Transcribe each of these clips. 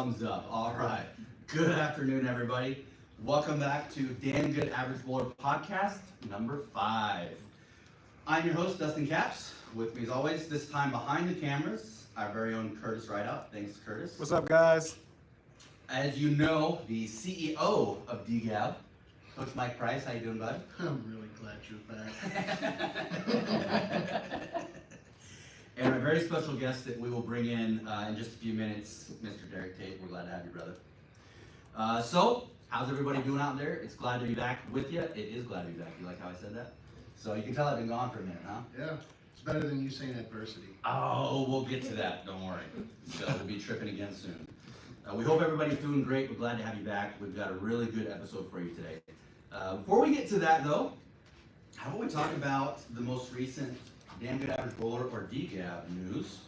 thumbs up. All right. Good afternoon, everybody. Welcome back to Damn Good Average Bowler Podcast number 5. I'm your host, Dustin Capps. With me as always, this time behind the cameras, our very own Curtis Rideout. Thanks, Curtis. What's up, guys? As you know, the CEO of DGAB, Coach Mike Price. How you doing, bud? I'm really glad you're back. And a very special guest that we will bring in just a few minutes, Mr. Derrick Tate. We're glad to have you, brother. So, how's everybody doing out there? It's glad to be back with you. It is glad to be back. You like how I said that? So you can tell I've been gone for a minute, huh? Yeah, it's better than you saying adversity. Oh, we'll get to that. Don't worry. So we'll be tripping again soon. We hope everybody's doing great. We're glad to have you back. We've got a really good episode for you today. Before we get to that, though, how about we talk about the most recent Damn Good Average Bowler, or DGAB, news?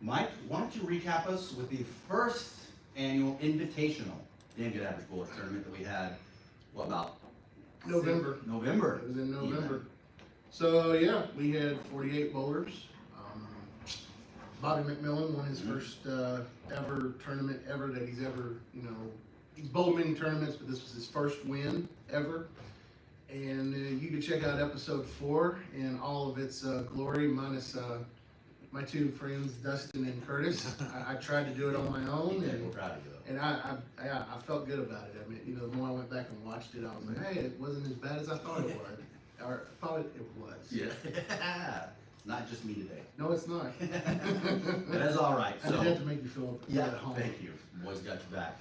Mike, why don't you recap us with the first annual invitational Damn Good Average Bowler tournament that we had, what, about? November. November. It was in November. Even. So yeah, we had 48 bowlers. Bobby McMillan won his first ever tournament ever that he's ever, he's bowled many tournaments, but this was his first win ever. And you can check out episode 4 in all of its glory, minus my two friends, Dustin and Curtis. I tried to do it on my own, We're proud of you, though. and I felt good about it. I mean, the more I went back and watched it, I was like, hey, it wasn't as bad as I thought it was. Or I thought it was. Yeah. Not just me today. No, it's not. That's all right. I So, didn't have to make you feel at home. thank you. Boys got your back.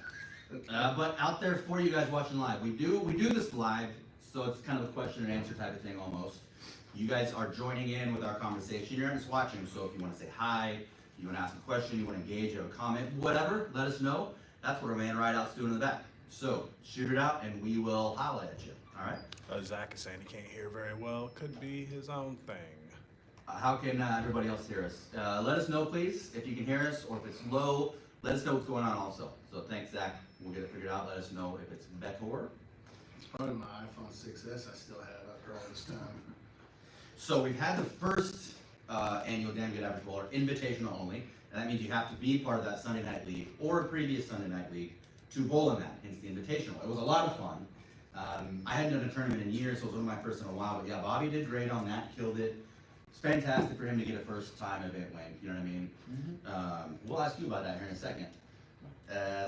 But out there for you guys watching live, we do this live, so it's kind of a question and answer type of thing almost. You guys are joining in with our conversation. You're just watching, so if you want to say hi, you want to ask a question, you want to engage, you have a comment, whatever, let us know. That's what our man Rideout's doing in the back. So shoot it out, and we will holler at you. All right. Zach is saying he can't hear very well. Could be his own thing. How can everybody else hear us? Let us know, please, if you can hear us, or if it's low, let us know what's going on also. So thanks, Zach. We'll get it figured out. Let us know if it's better. It's probably my iPhone 6S I still have after all this time. So we've had the first annual Damn Good Average Bowler invitational only, and that means you have to be part of that Sunday night league or a previous Sunday night league to bowl in that, hence the invitational. It was a lot of fun. I hadn't done a tournament in years, so it was one of my first in a while, but yeah, Bobby did great on that, killed it. It's fantastic for him to get a first time event win, you know what I mean? Mm-hmm. We'll ask you about that here in a second.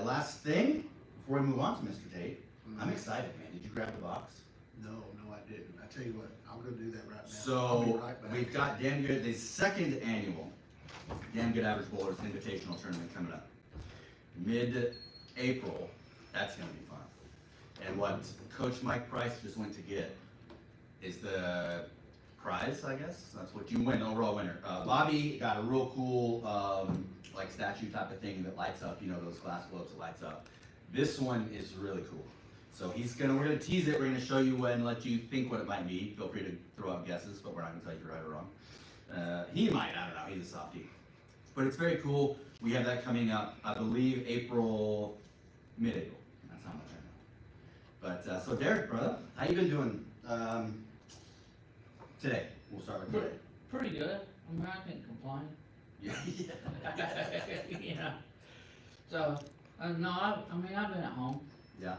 Last thing, before we move on to Mr. Tate, I'm excited, man. Did you grab the box? No, I didn't. I tell you what, I'll go do that right now. So I'll be right back. we've got Damn Good, the second annual Damn Good Average Bowlers Invitational Tournament coming up. Mid-April, that's gonna be fun. And what Coach Mike Price just went to get is the prize, I guess. That's what you win, overall winner. Bobby got a real cool, like statue type of thing that lights up, those glass globes that lights up. This one is really cool. So we're gonna tease it, we're gonna show you and let you think what it might be. Feel free to throw out guesses, but we're not gonna tell you right or wrong. He might, I don't know, he's a softie. But it's very cool. We have that coming up, I believe, mid-April. That's how much I know. But, so Derrick, brother, how you been doing today? We'll start with today. Pretty good. I mean, I can't complain. Yeah. So, no, I've been at home, Yeah.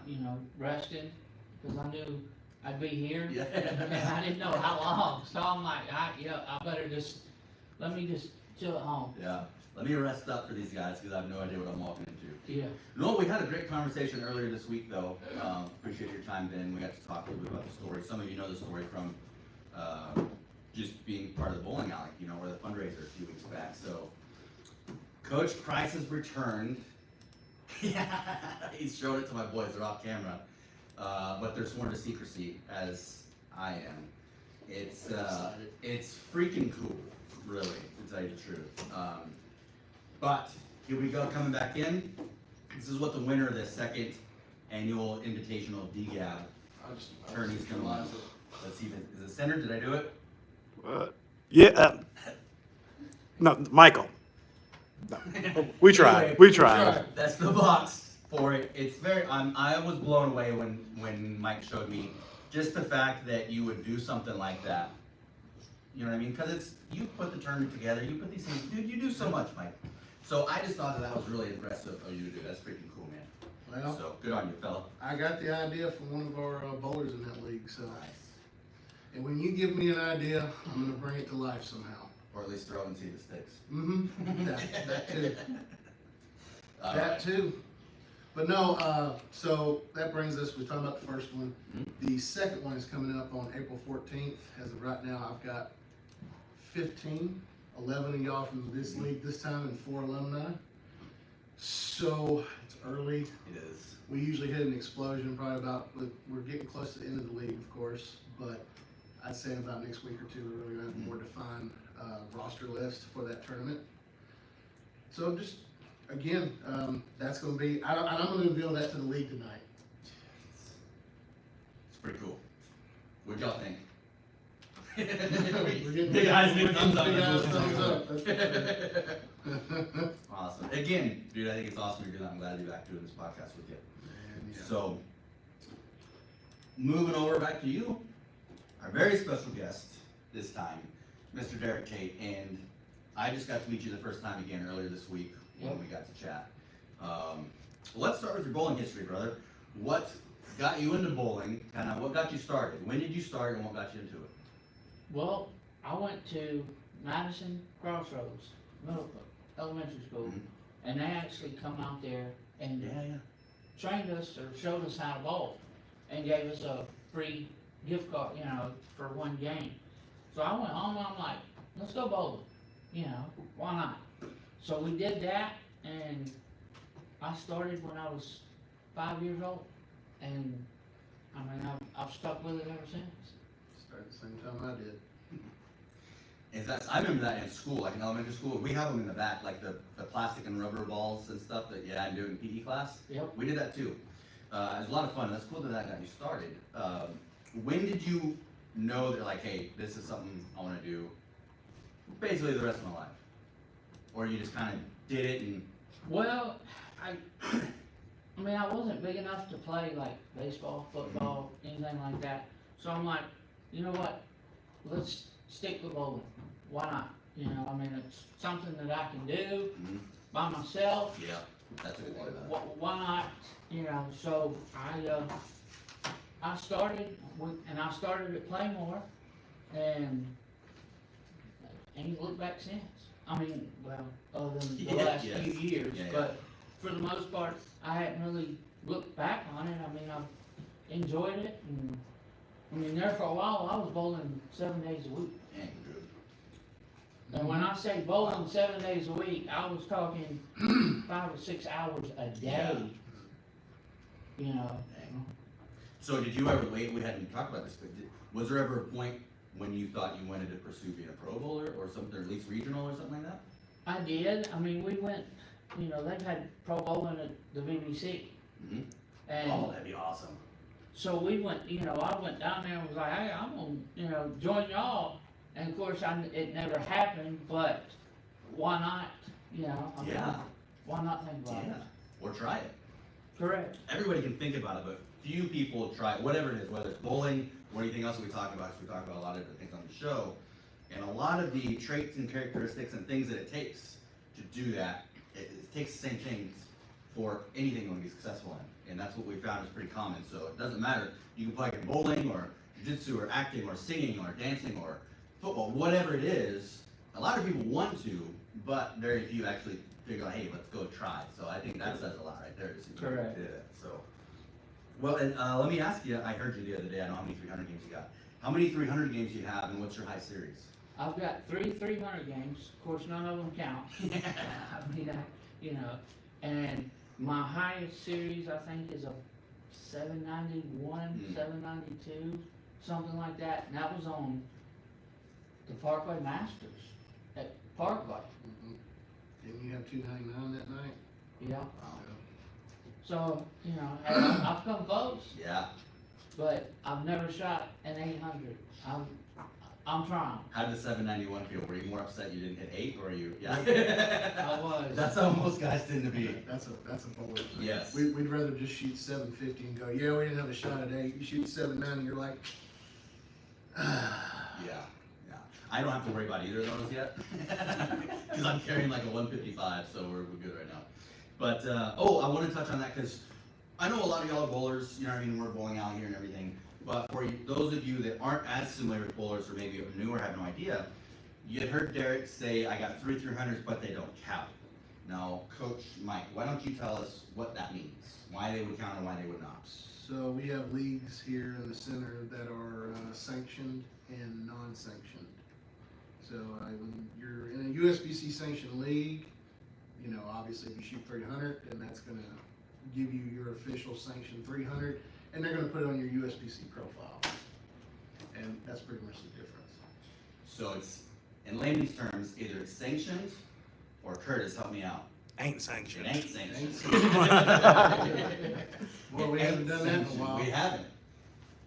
resting, because I knew I'd be here. Yeah. And I didn't know how long, so I'm like, I better let me just chill at home. Yeah. Let me rest up for these guys because I have no idea what I'm walking into. Yeah. No, we had a great conversation earlier this week, though. Appreciate your time, Ben. We got to talk a little bit about the story. Some of you know the story from just being part of the bowling alley, or the fundraiser a few weeks back. So, Coach Price has returned. He's showing it to my boys. They're off camera, but they're sworn to secrecy, as I am. It's freaking cool, really, to tell you the truth. But here we go, coming back in. This is what the winner of the second annual invitational DGAB tourney's coming on. Let's see, is it centered? Did I do it? Yeah. No, Michael. No. We tried. That's the box for it. It's I was blown away when Mike showed me just the fact that you would do something like that. You know what I mean? Because you put the tournament together, you put these things, dude, you do so much, Mike. So I just thought that was really impressive of you to do. That's freaking cool, man. Well, So good on you, fella. I got the idea from one of our bowlers in that league, so. Nice. And when you give me an idea, I'm gonna bring it to life somehow. Or at least throw it and see if it sticks. Mm-hmm, that too, All that right. too. But no, so that brings us, we're talking about the first one. Mhm. The second one is coming up on April 14th. As of right now, I've got 11 of y'all from this league this time and 4 alumni. So it's early. It is. We usually hit an explosion probably about, we're getting close to the end of the league, of course, but I'd say in about next week or two, we're really gonna have a more defined roster list for that tournament. So just, again, that's gonna be, and I'm gonna reveal that to the league tonight. It's pretty cool. What'd y'all think? We're getting Big eyes, big thumbs up. Big eyes, thumbs up. That's for sure. Awesome. Again, dude, I think it's awesome you're doing that. I'm glad to be back doing this podcast with you. And, yeah. So, moving over back to you, our very special guest this time, Mr. Derrick Tate, and I just got to meet you the first time again earlier this week when we got to chat. Let's start with your bowling history, brother. What got you into bowling? Kind of what got you started? When did you start, and what got you into it? Well, I went to Madison Crossroads Elementary School, Mhm. and they actually come out there and Yeah. trained us or showed us how to bowl, and gave us a free gift card, for one game. So I went home and I'm like, let's go bowling, why not? So we did that, and I started when I was 5 years old, and I mean, I've stuck with it ever since. Started the same time I did. I remember that in school, like in elementary school. We have them in the back, like the plastic and rubber balls and stuff that you had to do in PE class. Yep. We did that too. It was a lot of fun. That's cool that got you started. When did you know that, like, hey, this is something I want to do basically the rest of my life? Or you just kind of did it and. Well, I mean, I wasn't big enough to play like baseball, football, anything like that. So I'm like, you know what? Let's stick with bowling. Why not? I mean, it's something that I can do Mhm. by myself. Yeah, that's a good part of that. Why not? So I started and I started at Claymore, and ain't looked back since. I mean, well, other than the Yeah, last yes. few years, Yeah, yeah. but for the most part, I hadn't really looked back on it. I mean, I've enjoyed it, and I mean, there for a while, I was bowling 7 days a week. Dang, dude. And when I say bowling 7 days a week, I was talking 5 or 6 hours a day. Dang. So did you ever, we hadn't talked about this, but was there ever a point when you thought you wanted to pursue being a pro bowler or something, or at least regional or something like that? I did. I mean, we went, they've had pro bowling at the BBC. Mm-hmm. And Oh, that'd be awesome. so we went, I went down there and was like, hey, I'm gonna, join y'all. And of course, it never happened, but why not? I mean, Yeah. why not think about Yeah. it? Or try it. Correct. Everybody can think about it, but few people try it, whatever it is, whether it's bowling or anything else we talk about, because we talk about a lot of different things on the show. And a lot of the traits and characteristics and things that it takes to do that, it takes the same things for anything you want to be successful in. And that's what we found is pretty common. So it doesn't matter. You can play in bowling or jiu-jitsu or acting or singing or dancing or football, whatever it is. A lot of people want to, but very few actually figure out, hey, let's go try. So I think that says a lot right there. To see people Correct. do that. So, well, and let me ask you, I heard you the other day, I know how many 300 games you got. How many 300 games do you have, and what's your high series? I've got 300 games. Of course, none of them count. I mean, and my highest series, I think, is a 791, 792, something like that. And that was on the Parkway Masters at Parkway. Didn't you have 299 that night? Yeah. Wow. So, hey, I've come close, Yeah. but I've never shot an 800. I'm trying. How did the 791 feel? Were you more upset you didn't hit 8, or are you? Yeah. I was. That's how most guys tend to be. That's a bowler thing. Yes. We'd rather just shoot 750 and go, yeah, we didn't have a shot at 8. You shoot 790, you're like, Yeah. Yeah. I don't have to worry about either of those yet, because I'm carrying like a 155, so we're good right now. But, oh, I want to touch on that, because I know a lot of y'all are bowlers, you know what I mean, we're bowling out here and everything, but for those of you that aren't as familiar with bowlers, or maybe are new or have no idea, you had heard Derrick say, I got 3 300s, but they don't count. Now, Coach Mike, why don't you tell us what that means? Why they would count and why they would not? So we have leagues here in the center that are sanctioned and non-sanctioned. So when you're in a USBC sanctioned league, you know, obviously if you shoot 300, then that's gonna give you your official sanctioned 300, and they're gonna put it on your USBC profile. And that's pretty much the difference. So it's, in layman's terms, either it's sanctioned, or Curtis, help me out. Ain't It sanctioned. ain't sanctioned. Well, we haven't done that in a while. We haven't.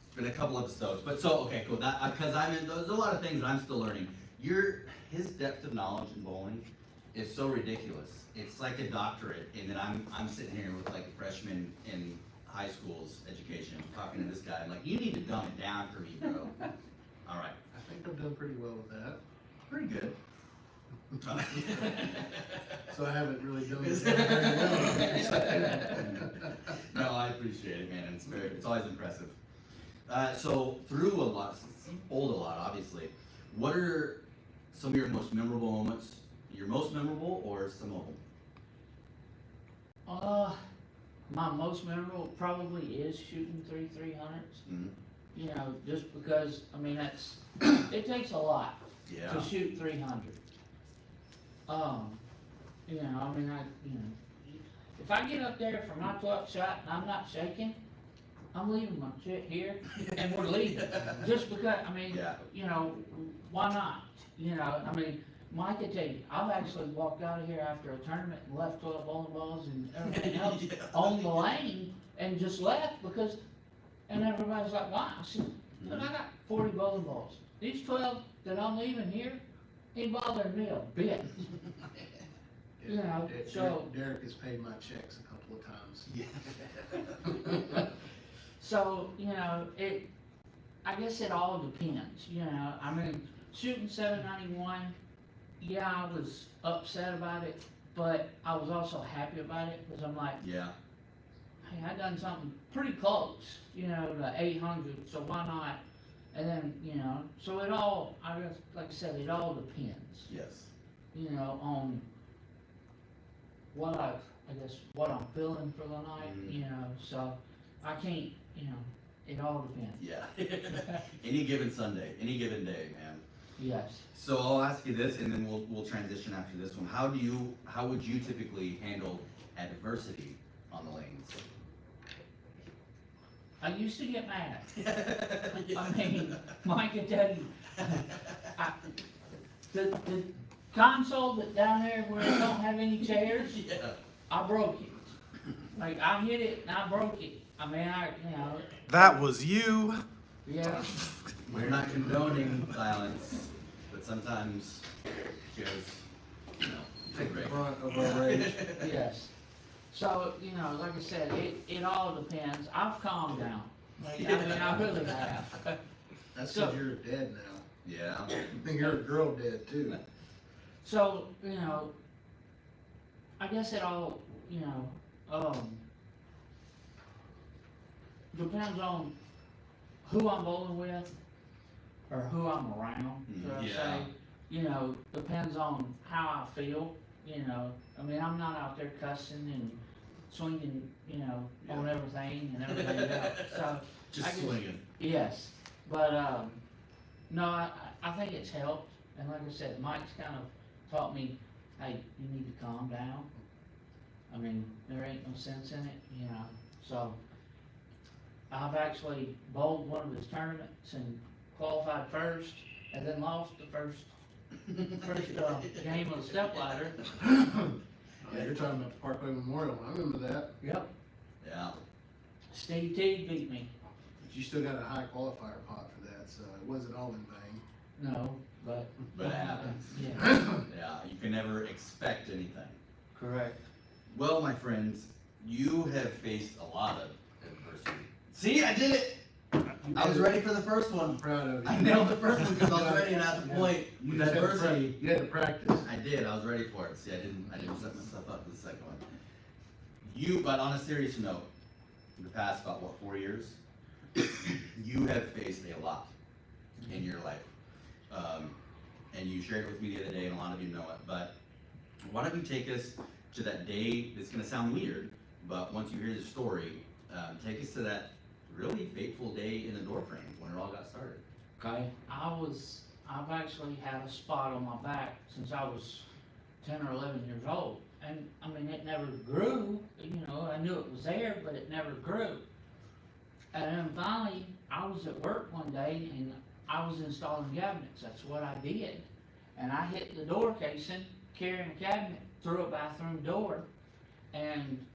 It's been a couple episodes, but so, okay, cool, that, because there's a lot of things that I'm still learning. His depth of knowledge in bowling is so ridiculous. It's like a doctorate, and then I'm sitting here with like a freshman in high school's education, talking to this guy, I'm like, you need to dumb it down for me, bro. All right, I think I've done pretty well with that. pretty good. So I haven't really done it very well. No, I appreciate it, man. It's always impressive. So through a lot, you bowled a lot, obviously. What are some of your most memorable moments? Your most memorable, or some of them? My most memorable probably is shooting 3 300s. Mhm. You know, just because, I mean, it takes a lot Yeah. to shoot 300. You know, I mean, if I get up there for my 12th shot and I'm not shaking, I'm leaving my shit here and we're leaving. Just because, I mean, Yeah. you know, why not? You know, I mean, Mike could tell you, I've actually walked out of here after a tournament and left 12 bowling balls and everything else Yeah. on the lane and just left because, and everybody's like, why? I said, but I got 40 bowling balls. These 12 that I'm leaving here ain't bothering me a bit. You know, so- Derrick has paid my checks a couple of times. So, you know, I guess it all depends, you know, I mean, shooting 791, yeah, I was upset about it, but I was also happy about it, because I'm like, Yeah. hey, I done something pretty close, you know, to 800, so why not? And then, you know, so it all, I guess, like I said, it all depends, Yes. you know, on what what I'm feeling for the night, Mhm. you know, so I can't, you know, it all depends. Yeah. Any given Sunday, any given day, man. Yes. So I'll ask you this, and then we'll transition after this one. How would you typically handle adversity on the lanes? I used to get mad. I mean, Mike can tell you, the console that down there where it don't have any chairs, Yeah. I broke it. Like, I hit it and I broke it. I mean, you know, That was you. yeah, We're not condoning violence, but sometimes chairs, you know, Take the break. brunt of our rage. yes. So, you know, like I said, it all depends. I've calmed down. Like, I mean, I really have. That's So- because you're dead now. Yeah. I think you're a girl dead too. So, you know, I guess it all, you know, depends on who I'm bowling with or who I'm around, should I Yeah. say. You know, depends on how I feel, you know. I mean, I'm not out there cussing and swinging, you know, on everything and everything else. So, I Just guess- swinging. yes, but, no, I think it's helped, and like I said, Mike's kind of taught me, hey, you need to calm down. I mean, there ain't no sense in it, you know, so. I've actually bowled one of his tournaments and qualified first, and then lost the first game of the stepladder. Yeah, you're talking about the Parkway Memorial. I remember that. Yep, Yeah. Steve T beat me, But you still got a high qualifier pot for that, so it wasn't all in vain. no, but. But it happens. Yeah, Yeah. You can never expect anything. correct. Well, my friends, you have faced a lot of adversity. See, I did it. I was ready for the first I'm one. proud of you. I nailed the first one because I was ready, and at the point, You with just had to adversity, you had to practice. I did, I was ready for it. See, I didn't set myself up for the second one. But on a serious note, in the past, about what, 4 years, you have faced a lot in your life. And you shared it with me the other day, and a lot of you know it, but why don't you take us to that day? It's gonna sound weird, but once you hear the story, take us to that really fateful day in the door frame when it all got started. Okay, I've actually had a spot on my back since I was 10 or 11 years old. And, I mean, it never grew, you know, I knew it was there, but it never grew. And then finally, I was at work one day and I was installing cabinets, that's what I did. And I hit the door casing, carrying a cabinet through a bathroom door, and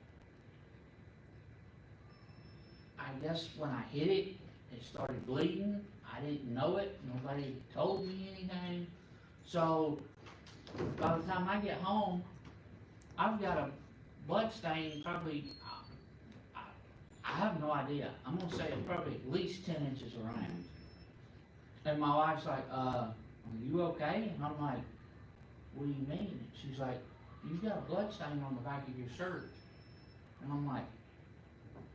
I guess when I hit it, it started bleeding. I didn't know it. Nobody told me anything. So by the time I get home, I've got a blood stain probably, I have no idea. I'm gonna say it's probably at least 10 inches around. And my wife's like, are you okay? And I'm like, what do you mean? She's like, you've got a blood stain on the back of your shirt. And I'm like,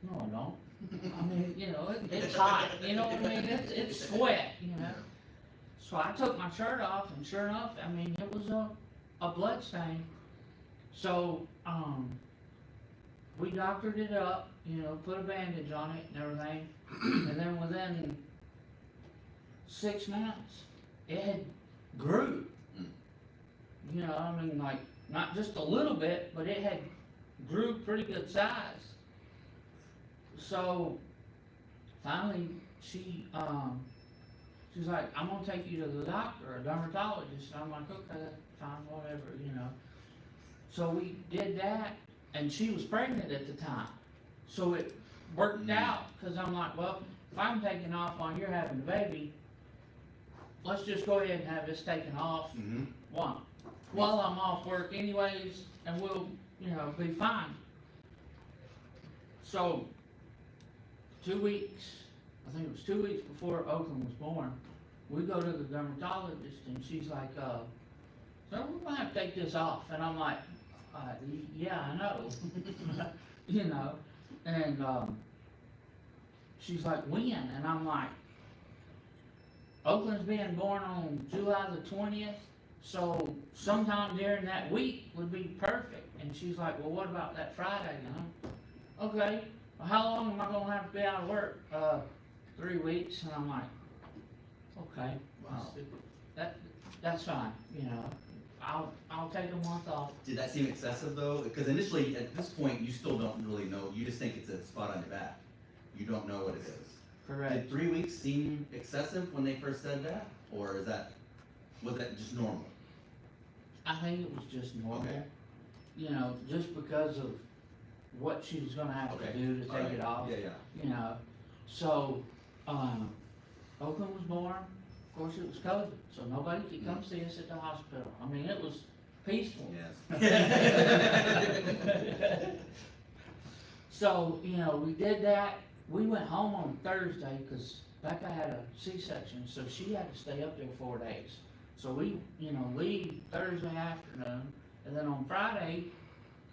no, I don't. I mean, you know, it's hot, you know what I mean? It's sweat, you know? So I took my shirt off, and sure enough, I mean, it was a blood stain. So, we doctored it up, you know, put a bandage on it and everything. And then within 6 months, it had grew. You know, I mean, like, not just a little bit, but it had grew pretty good size. So finally, she's like, I'm gonna take you to the doctor, a dermatologist. And I'm like, okay, fine, whatever, you know. So we did that, and she was pregnant at the time. So it worked out, because I'm like, well, if I'm taking off while you're having the baby, let's just go ahead and have this taken off while I'm off work anyways, and we'll, you know, be fine. So 2 weeks, I think it was 2 weeks before Oakland was born, we go to the dermatologist, and she's like, so we're gonna have to take this off. And I'm like, yeah, I know. You know, and she's like, when? And I'm like, Oakland's being born on July the 20th, so sometime during that week would be perfect. And she's like, well, what about that Friday? And I'm, okay, well, how long am I gonna have to be out of work? 3 weeks. And I'm like, okay, Wow. that's fine, you know, I'll take a month off. Did that seem excessive though? Because initially, at this point, you still don't really know. You just think it's a spot on your back. You don't know what it is. Correct. Did 3 weeks seem excessive when they first said that? Or was that just normal? I think it was just normal. Okay. You know, just because of what she was gonna have Okay. to do to All take right. it off. Yeah, yeah. You know, so, Oakland was born, of course it was COVID, so nobody could come see us at the hospital. I mean, it was peaceful. Yes. So, you know, we did that. We went home on Thursday, cause Becca had a C-section, so she had to stay up there 4 days. So we, you know, leave Thursday afternoon, and then on Friday,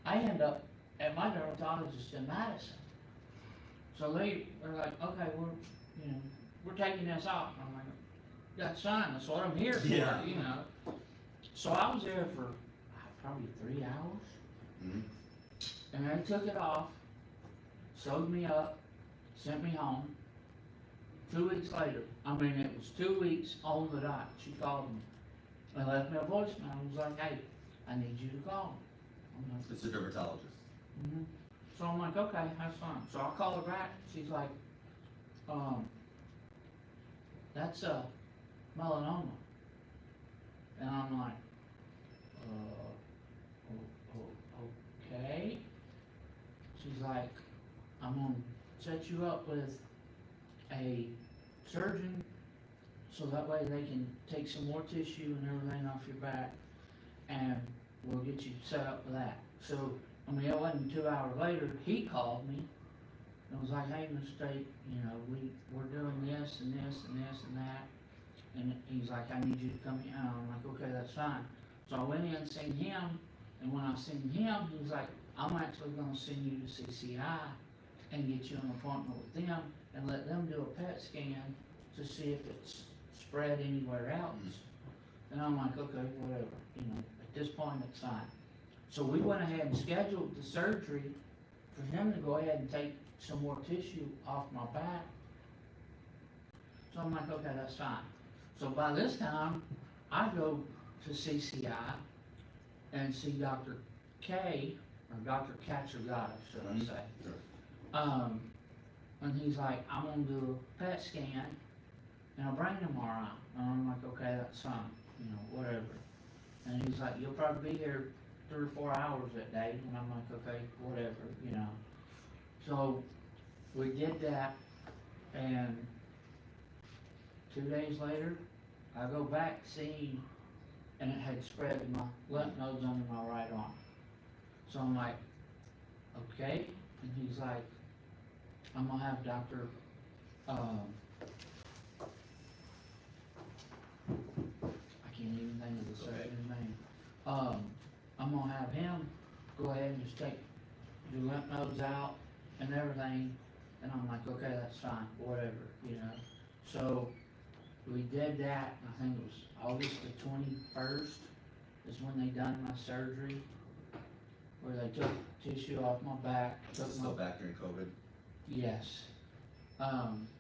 I end up at my dermatologist in Madison. So they're like, okay, we're taking this off. And I'm like, that's fine, that's what I'm here for, Yeah. you know. So I was there for probably 3 hours, Mhm. and they took it off, sewed me up, sent me home. 2 weeks later, I mean, it was 2 weeks on the dot, she called me and left me a voicemail. I was like, hey, I need you to call me. I'm like, It's a dermatologist. mhm. So I'm like, okay, that's fine. So I call her back, she's like, that's a melanoma. And I'm like, okay. She's like, I'm gonna set you up with a surgeon, so that way they can take some more tissue and everything off your back, and we'll get you set up for that. So, I mean, it wasn't 2 hours later, he called me, And was like, hey, Mr. Tate, you know, we're doing this and this and this and that. And he's like, I need you to come here. And I'm like, okay, that's fine. So I went in and seen him, and when I seen him, he's like, I'm actually gonna send you to CCI and get you an appointment with them and let them do a PET scan to see if it's spread anywhere else. And I'm like, okay, whatever, you know, at this point, it's fine. So we went ahead and scheduled the surgery for him to go ahead and take some more tissue off my back. So I'm like, okay, that's fine. So by this time, I go to CCI and see Dr. K, or Dr. Katsugata, should I say. Sure. And he's like, I'm gonna do a PET scan and a brain MRI. And I'm like, okay, that's fine, you know, whatever. And he's like, you'll probably be here 3 or 4 hours that day. And I'm like, okay, whatever, you know. So we did that, and 2 days later, I go back seeing, and it had spread to my lymph nodes under my right arm. So I'm like, okay, and he's like, I'm gonna have Dr. I can't even think of the surgeon's name. I'm gonna have him go ahead and just take your lymph nodes out and everything, and I'm like, okay, that's fine, whatever, you know. So we did that, I think it was August the 21st is when they done my surgery, where they took tissue off my back, took Still my, back during COVID. yes.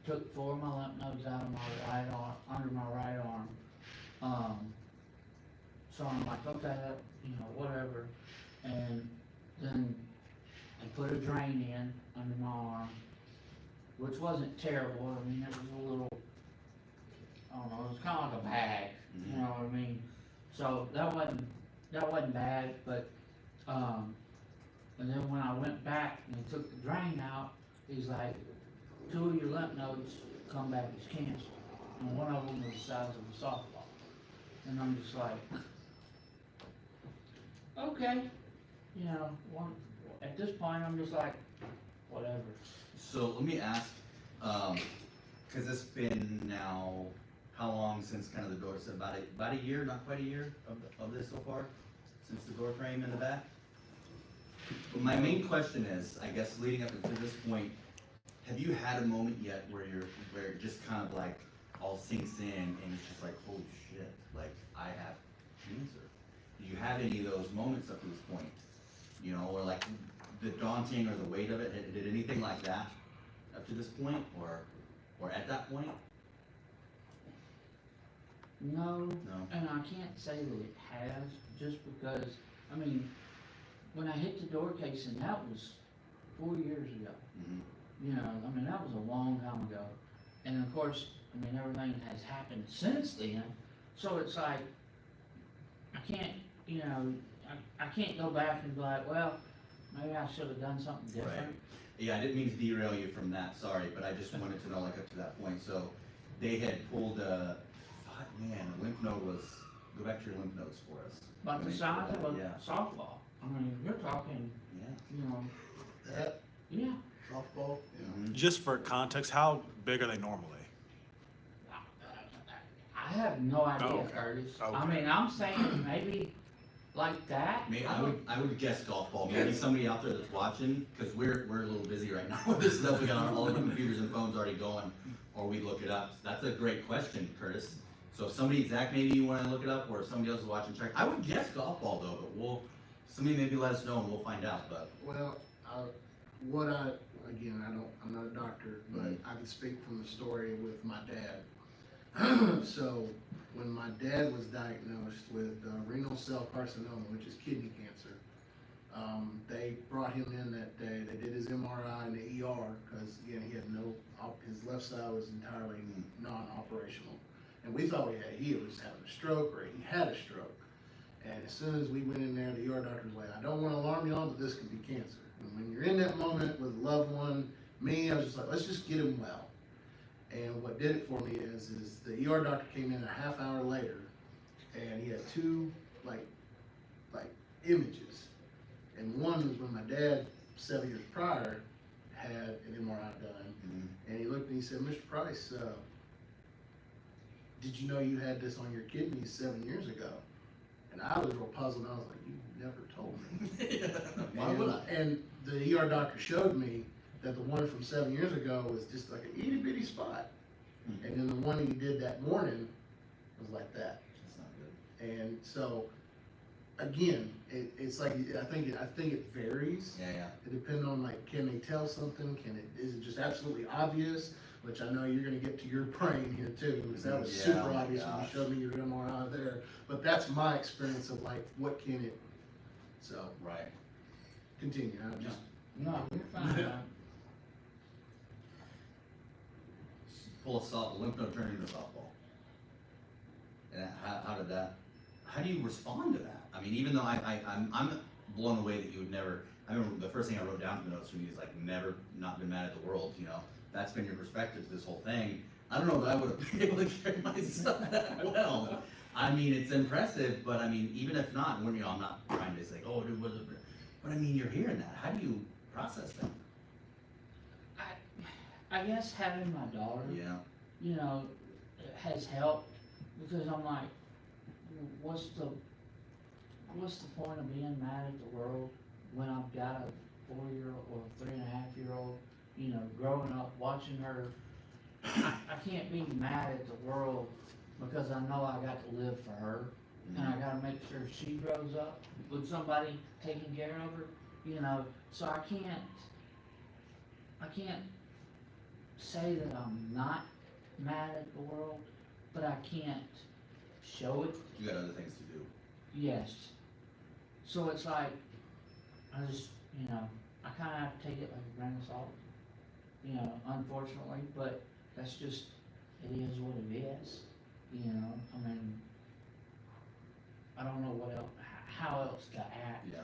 Took 4 of my lymph nodes out of my right arm, under my right arm. So I'm like, okay, that, you know, whatever. And then they put a drain in under my arm, which wasn't terrible. I mean, it was a little, I don't know, it was kind of like a bag, you know what I mean? So that wasn't bad, but, and then when I went back and they took the drain out, he's like, 2 of your lymph nodes come back as cancer, and one of them was the size of a softball. And I'm just like, okay, you know, at this point, I'm just like, whatever. So let me ask, cause it's been now, how long since kind of the door, so about a year, not quite a year of this so far? Since the door frame in the back? But my main question is, I guess leading up to this point, have you had a moment yet where it just kind of like all sinks in and it's just like, holy shit, like I have cancer? Do you have any of those moments up to this point? You know, or like the daunting or the weight of it, did anything like that up to this point or at that point? No, No. and I can't say that it has, just because, I mean, when I hit the door casing, that was 4 years ago. Mhm. You know, I mean, that was a long time ago. And of course, I mean, everything has happened since then. So it's like, I can't, you know, I can't go back and be like, well, maybe I should have done something different. Right. Yeah, I didn't mean to derail you from that, sorry, but I just wanted to know like up to that point. So they had pulled fuck man, a lymph node was, go back to your lymph nodes for us. But the Let me size pull of that, a yeah. softball, I mean, you're talking, Yeah. you know, That yeah. softball, Mhm. Just for context, how big are they normally? I have no idea, Oh, okay. Curtis. I Okay. mean, I'm saying maybe like that. Maybe I would guess golf ball. Maybe somebody out there that's watching, because we're a little busy right now with this stuff. We got all the computers and phones already going, or we look it up. That's a great question, Curtis. So if somebody, Zach, maybe you want to look it up, or if somebody else is watching, check. I would guess golf ball though, but somebody maybe let us know and we'll find out. But well, I'm not a doctor, but I can speak from the story with my dad. So when my dad was diagnosed with renal cell carcinoma, which is kidney cancer, they brought him in that day. They did his MRI in the ER because again he had his left side was entirely non-operational, and we thought he was having a stroke or he had a stroke. And as soon as we went in there, the ER doctor was like, I don't want to alarm y'all, but this could be cancer. And when you're in that moment with a loved one, I was just like, let's just get him well. And what did it for me is the ER doctor came in a half hour later, and he had 2 like images, and one was when my dad 7 years prior had an MRI done, Mhm. and he looked and he said, "Mr. Price, did you know you had this on your kidneys 7 years ago?" And I was real puzzled. I was like, "You never told me." Why would I? And the ER doctor showed me that the one from 7 years ago was just like an itty bitty spot, Hmm. and then the one he did that morning was like that. That's not good. And so, again, it's like I think it varies. Yeah. It depends on, like, can they tell something? Is it just absolutely obvious? Which I know you're gonna get to your brain here too, because that was Yeah, super oh my obvious when you gosh. showed me your MRI there. But that's my experience of, like, what can it? So Right. continue. I just No, you're fine, man. Pull a lymph node turning into softball. And how did that? How do you respond to that? I mean, even though I'm blown away that you would never. I remember the first thing I wrote down from the notes from you is like never not been mad at the world. You know, that's been your perspective to this whole thing. I don't know that I would have been able to carry myself that well. I mean, it's impressive, but I mean, even if not, when I'm not trying to say, oh, dude, what is it? But I mean, you're hearing that. How do you process that? I guess having my daughter, Yeah. you know, has helped, because I'm like, what's the point of being mad at the world when I've got a 4-year-old or 3.5-year-old, you know, growing up, watching her. I can't be mad at the world because I know I got to live for her, and I gotta make sure she grows up with somebody taking care of her, you know, so I can't say that I'm not mad at the world, but I can't show it. You got other things to do. Yes. So it's like, I just, you know, I kinda have to take it like a grain of salt, you know, unfortunately, but that's just, it is what it is, you know, I mean, I don't know what else, how else to act, Yeah.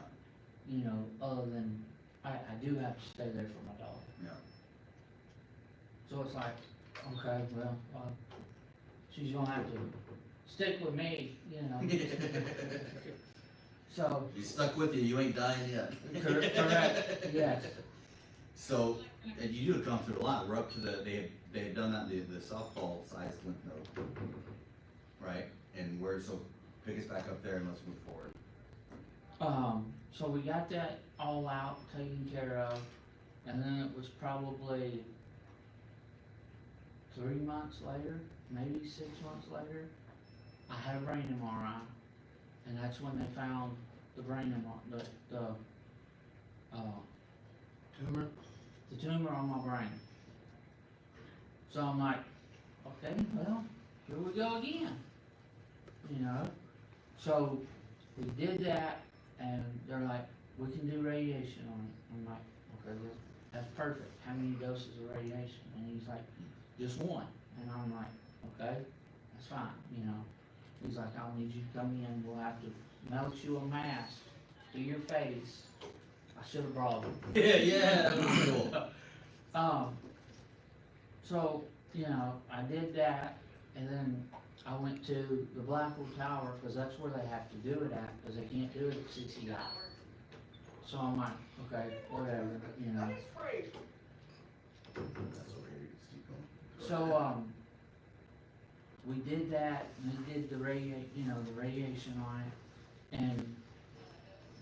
you know, other than, I do have to stay there for my daughter. Yeah. So it's like, okay, well, she's gonna have to stick with me, you know. So, He's stuck with you. You ain't dying yet. correct, yes. So, and you do come through a lot. We're up to they had done that the softball size lymph node, right? And so pick us back up there and let's move forward. So we got that all out, taken care of, and then it was probably 3 months later, maybe 6 months later, I had a brain MRI, and that's when they found the brain MRI, tumor. the tumor on my brain. So I'm like, okay, well, here we go again, you know? So we did that, and they're like, we can do radiation on it. I'm like, okay, well, that's perfect. How many doses of radiation? And he's like, just one. And I'm like, okay, that's fine, you know? He's like, I'll need you to come in, we'll have to melt you a mask to your face. I should have brought it. Yeah, that was cool. So, you know, I did that, and then I went to the Blackwell Tower, because that's where they have to do it at, because they can't do it at CCI. So I'm like, okay, whatever, you know. That's over here. Just keep going. So, we did that, and we did the radiation on it, and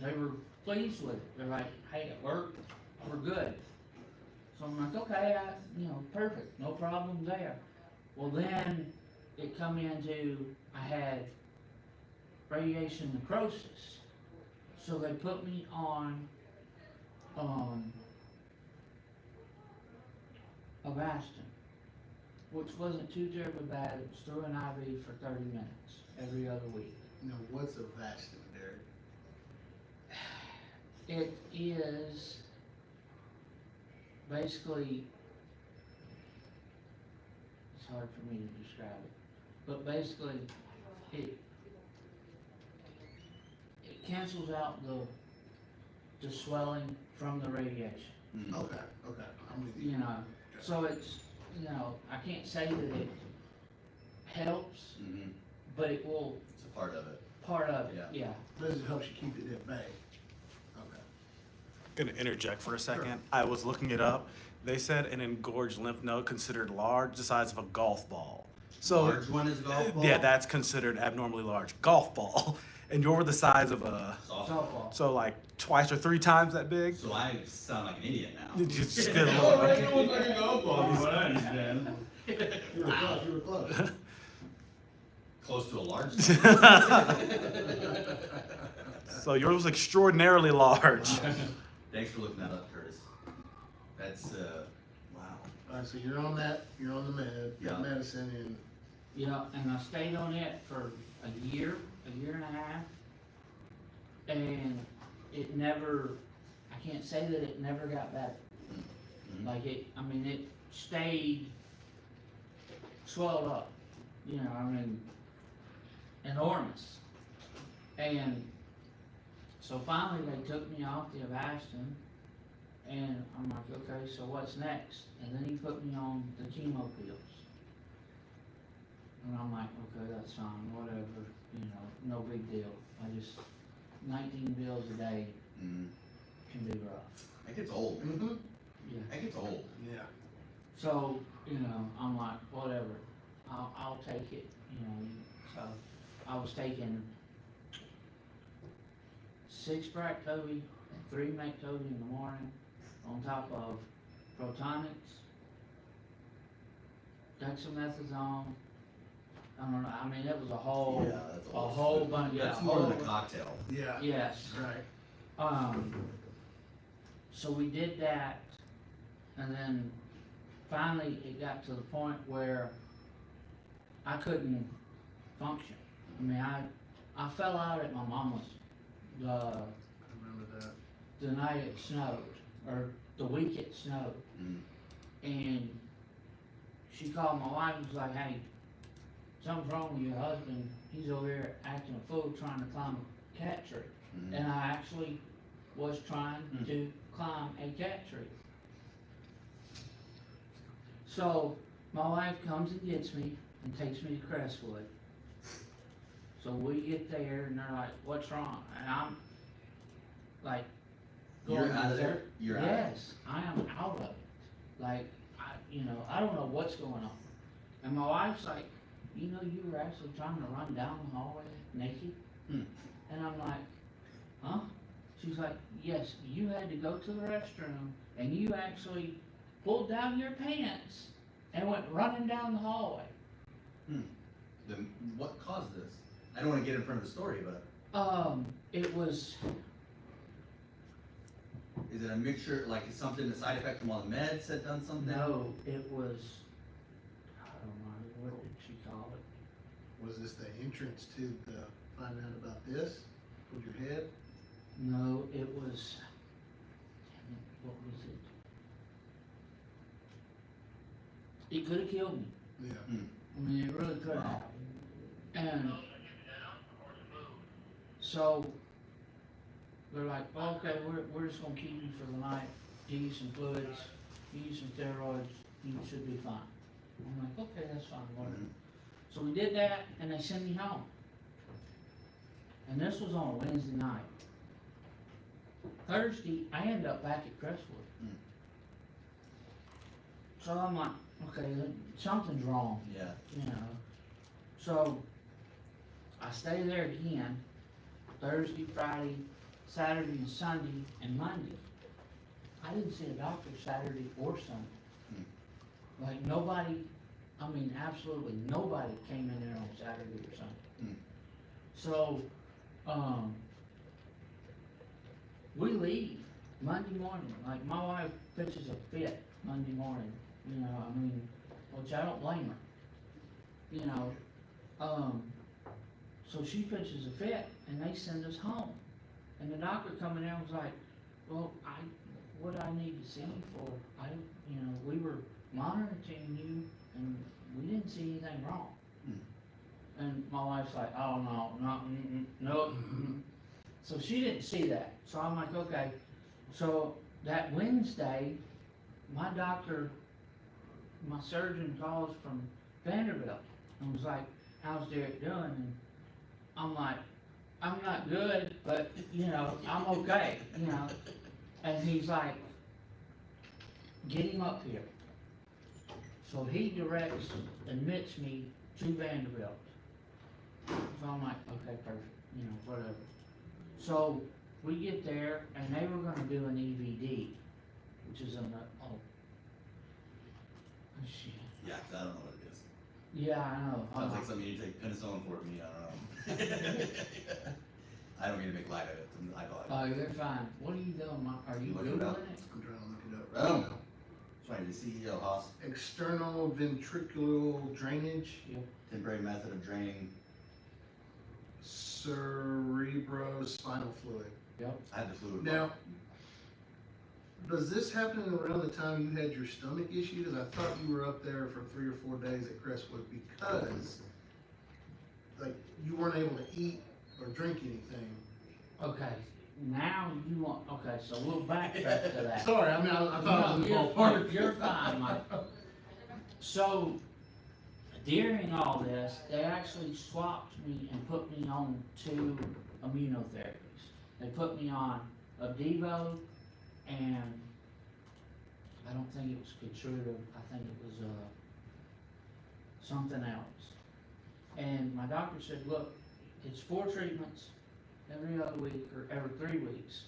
they were pleased with it. They're like, hey, it worked, we're good. So I'm like, okay, perfect, no problem there. Well, then it come into, I had radiation necrosis. So they put me on, Avastin, which wasn't too terribly bad. It was through an IV for 30 minutes every other week. Now, what's a Avastin, Derrick? It is basically, it's hard for me to describe it, but basically it cancels out the swelling from the radiation, Mhm. Okay, I'm with you. you know. So it's, I can't say that it helps, Mhm. but it will, It's a part of it. part of it, Yeah. yeah. Does it help you keep it at bay? Okay. Gonna interject for a second. I was looking it up. They said an engorged lymph node considered large, the size of a golf ball. So Large one is a golf ball? yeah, that's considered abnormally large golf ball, and you're the size of a Softball. so like twice or three times that big. So I sound like an idiot now. You just get a Oh, little- right, it was like a golf ball, is what I understand. You were close, you were close. Close to a large. So yours was extraordinarily large. Thanks for looking that up, Curtis. That's, wow. Alright, so you're on that, you're on the Yeah. medicine, and Yeah, and I stayed on it for a year and a half. And it never, I can't say that it never got better. Mhm. Like it stayed swelled up, enormous. And so finally they took me off the Avastin, and I'm like, okay, so what's next? And then he put me on the chemo pills. And I'm like, okay, that's fine, whatever, no big deal. 19 pills a day Mhm. can be rough. That gets old. Yeah. That gets old. yeah. So, I'm like, whatever, I'll take it, so I was taking 6 Bractovi and 3 Mactovi in the morning, on top of Protonics, dexamethasone, I don't know, it was a whole, Yeah, that's a old. whole bunch, yeah. That's more than a cocktail. Yeah. Yes. Right. So we did that, and then finally it got to the point where I couldn't function. I fell out at my mama's I remember that. the night it snowed, or the week it snowed, Mhm. and she called my wife and was like, hey, something's wrong with your husband, he's over here acting a fool trying to climb a cat tree. Mhm. And I actually was trying to climb a cat tree. So my wife comes and gets me and takes me to Crestwood. So we get there and they're like, what's wrong? And I'm like, You're going out of to there? You're out of it? Yes, I am out of it. Like, I don't know what's going on. And my wife's like, you were actually trying to run down the hallway naked? Hmm. And I'm like, huh? She's like, yes, you had to go to the restroom and you actually pulled down your pants and went running down the hallway. Then what caused this? I don't want to get in front of the story, but It was, is it a mixture, like it's something, the side effect from all the meds had done something? no, it was, I don't know, what did she call it? Was this the entrance to find out about this with your head? No, it was, damn it, what was it? It could have killed me. Yeah. It really could have. Wow. And so they're like, oh, okay, we're just gonna keep you for the night, give you some fluids, give you some steroids, you should be fine. I'm like, okay, that's fine, whatever. Mhm. So we did that and they sent me home. And this was on a Wednesday night. Thursday, I ended up back at Crestwood. Mm. So I'm like, okay, something's wrong, Yeah. So I stay there again, Thursday, Friday, Saturday and Sunday and Monday. I didn't see a doctor Saturday or Sunday. Like nobody, absolutely nobody came in there on Saturday or Sunday. So, we leave Monday morning, like my wife pitches a fit Monday morning, which I don't blame her. So she pitches a fit and they send us home. And the doctor coming in was like, well, what do I need to see you for? We were monitoring you and we didn't see anything wrong. And my wife's like, oh, no. So she didn't see that. So I'm like, okay. So that Wednesday, my surgeon calls from Vanderbilt and was like, how's Derrick doing? And I'm like, I'm not good, but, I'm okay, And he's like, get him up here. So he admits me to Vanderbilt. So I'm like, okay, perfect, whatever. So we get there, and they were gonna do an EVD, which is shit. Yeah, 'cause I don't know what it is. Yeah, I know. Sounds like something you take penicillin for me, I don't know. I don't mean to make light of it, I thought. Oh, you're fine. What are you doing, Are you Looking it up. Googling it? I'm trying to look it up right Oh. now. Trying to CEO Haas, External ventricular drainage, temporary method of draining, cerebrospinal fluid. Yep. I had the fluid. Now, does this happen around the time you had your stomach issue? Because I thought you were up there for 3 or 4 days at Crestwood because, like, you weren't able to eat or drink anything. Okay, now you want, okay, so we'll backtrack to that. Sorry, I mean, I thought it was in the No, ballpark. you're fine, Mike. So, during all this, they actually swapped me and put me on 2 immunotherapies. They put me on Opdivo, and I don't think it was Keytruda, I think it was, something else. And my doctor said, look, it's 4 treatments every other week or every 3 weeks,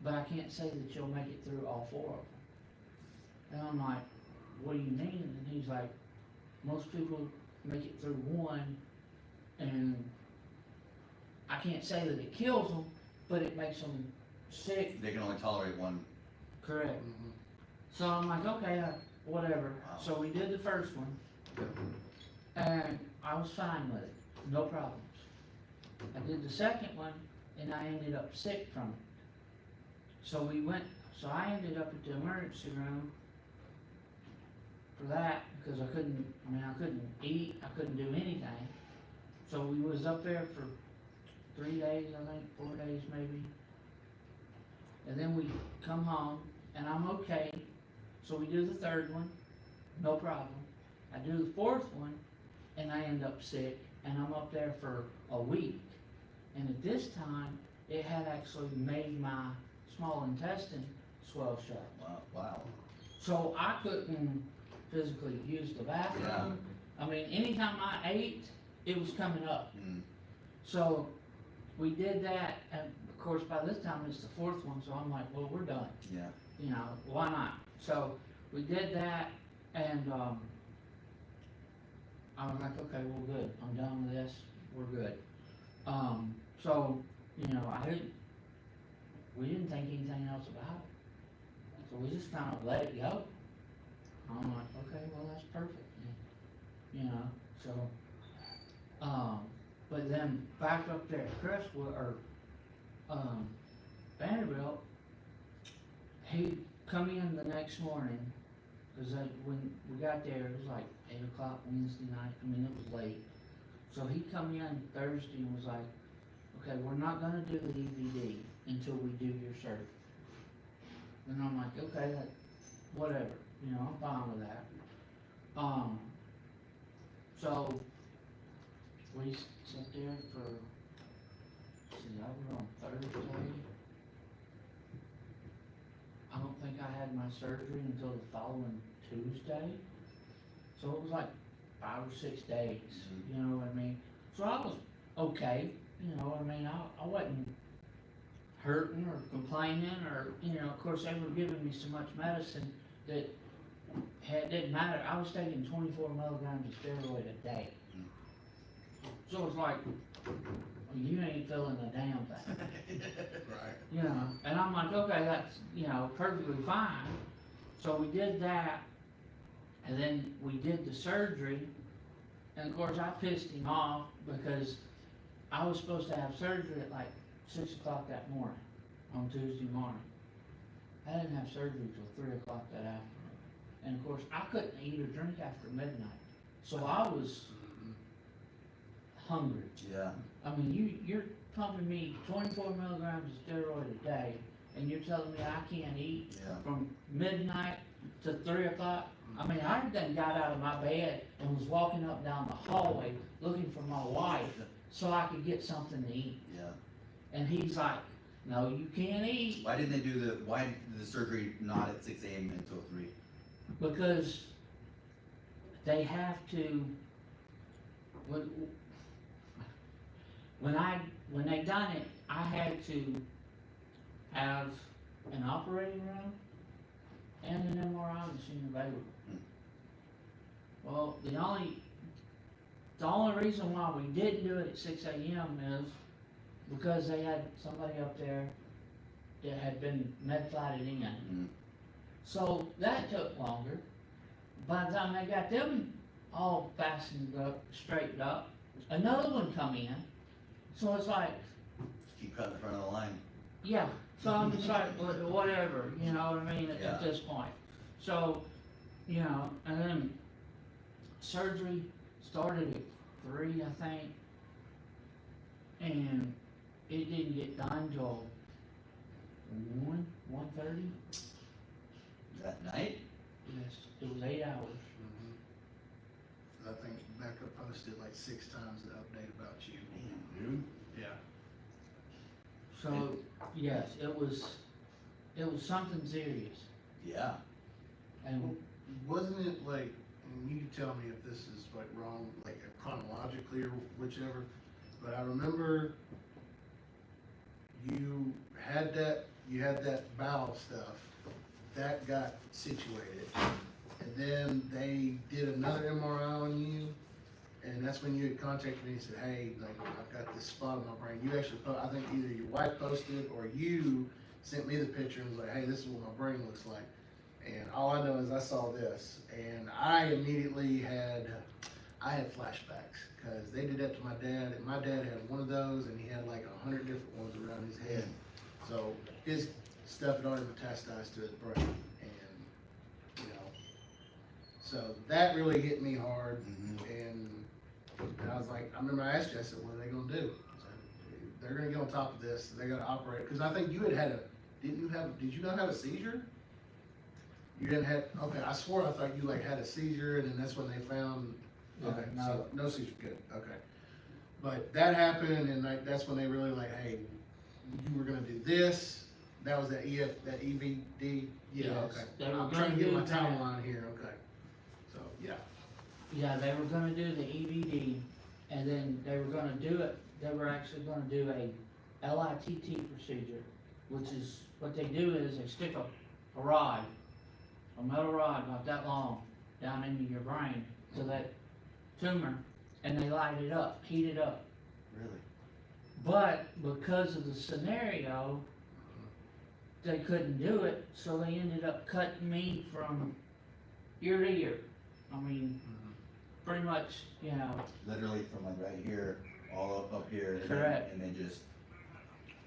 but I can't say that you'll make it through all 4 of them. And I'm like, what do you mean? And he's like, most people make it through 1, and I can't say that it kills them, but it makes them sick. They can only tolerate one. Correct. Mhm. So I'm like, okay, whatever. Wow. So we did the first one, and I was fine with it, no problems. I did the second one, and I ended up sick from it. So I ended up at the emergency room for that, because I couldn't eat, I couldn't do anything. So we was up there for 3 days, I think, 4 days maybe. And then we come home, and I'm okay. So we do the third one, no problem. I do the 4th one, and I end up sick, and I'm up there for a week. And at this time, it had actually made my small intestine swell shut. Wow. So I couldn't physically use the bathroom. I mean, anytime I ate, it was coming up. Mm. So we did that, and of course, by this time, it's the 4th one, so I'm like, well, we're done. Yeah. Why not? So we did that, and I was like, okay, we're good. I'm done with this. We're good. So, we didn't think anything else about it. So we just kind of let it go. I'm like, okay, well, that's perfect. So, but then back up there at Crestwood, or Vanderbilt, he come in the next morning, because when we got there, it was like 8 o'clock Wednesday night. I mean, it was late. So he come in Thursday and was like, okay, we're not gonna do the DVD until we do your surgery. And I'm like, okay, whatever, I'm fine with that. So we sat there for, that was on Thursday. I don't think I had my surgery until the following Tuesday. So it was like 5 or 6 days, you know what I mean? So I was okay, I wasn't hurting or complaining, or, of course, they were giving me so much medicine that it didn't matter. I was taking 24 milligrams of steroid a day. So it's like, you ain't feeling a damn thing. Right. And I'm like, okay, that's, perfectly fine. So we did that, and then we did the surgery, and of course I pissed him off because I was supposed to have surgery at like 6 o'clock that morning, on Tuesday morning. I didn't have surgery till 3 o'clock that afternoon. And of course, I couldn't eat or drink after midnight. So I was hungry. Yeah. I mean, you're pumping me 24 milligrams of steroid a day, and you're telling me I can't eat Yeah. from midnight to 3 o'clock? I mean, I then got out of my bed and was walking up down the hallway looking for my wife so I could get something to eat. Yeah. And he's like, No, you can't eat Why didn't they why did the surgery not at 6 a.m. until 3? because they have to, when they done it, I had to have an operating room and an MRI machine available. Well, the only reason why we didn't do it at 6 a.m. is because they had somebody up there that had been med-flighted in. Mm-hmm. So that took longer. By the time they got them all fastened up, straightened up, another one come in. So it's like, Just keep cutting in front of the line. yeah, so I'm just like, whatever, you know what I mean, Yeah. at this point. So, you know, and then surgery started at 3, I think, and it didn't get done till 1:30. That night? Yes, it was 8 hours. I think Becca posted like 6 times the update about you. Damn, dude. Yeah. So, yes, it was something serious, Yeah. and Wasn't it like, and you can tell me if this is like wrong, like chronologically or whichever, but I remember you had that bowel stuff, that got situated, and then they did another MRI on you, and that's when you had contacted me and said, hey, like, I've got this spot on my brain. You actually, I think either your wife posted or you sent me the picture and was like, hey, this is what my brain looks like. And all I know is I saw this, and I immediately had flashbacks, because they did that to my dad, and my dad had one of those, and he had like 100 different ones around his head. So his stuff had already metastasized to his brain, and, you know, so that really hit me hard, and I was like, I remember I asked you, I said, what are they gonna do? I said, they're gonna get on top of this, they gotta operate, because I think you did you not have a seizure? You didn't have, okay, I swore I thought you like had a seizure, and then that's when they found, okay, No. so, no seizure, good, okay. But that happened, and like, that's when they really like, hey, you were gonna do this, that was that EVD, yeah, Yes, okay. they were I'm trying to gonna get my do that. timeline here, okay. So, yeah. yeah, they were gonna do the EVD, and then they were actually gonna do a LITT procedure, which is, what they do is they stick a rod, a metal rod about that long, down into your brain, to that tumor, and they light it up, heat it up. Really? But because of the scenario, they couldn't do it, so they ended up cutting me from ear to ear. I mean, pretty much, you know, Literally from like right here, all up here. And Correct. And then just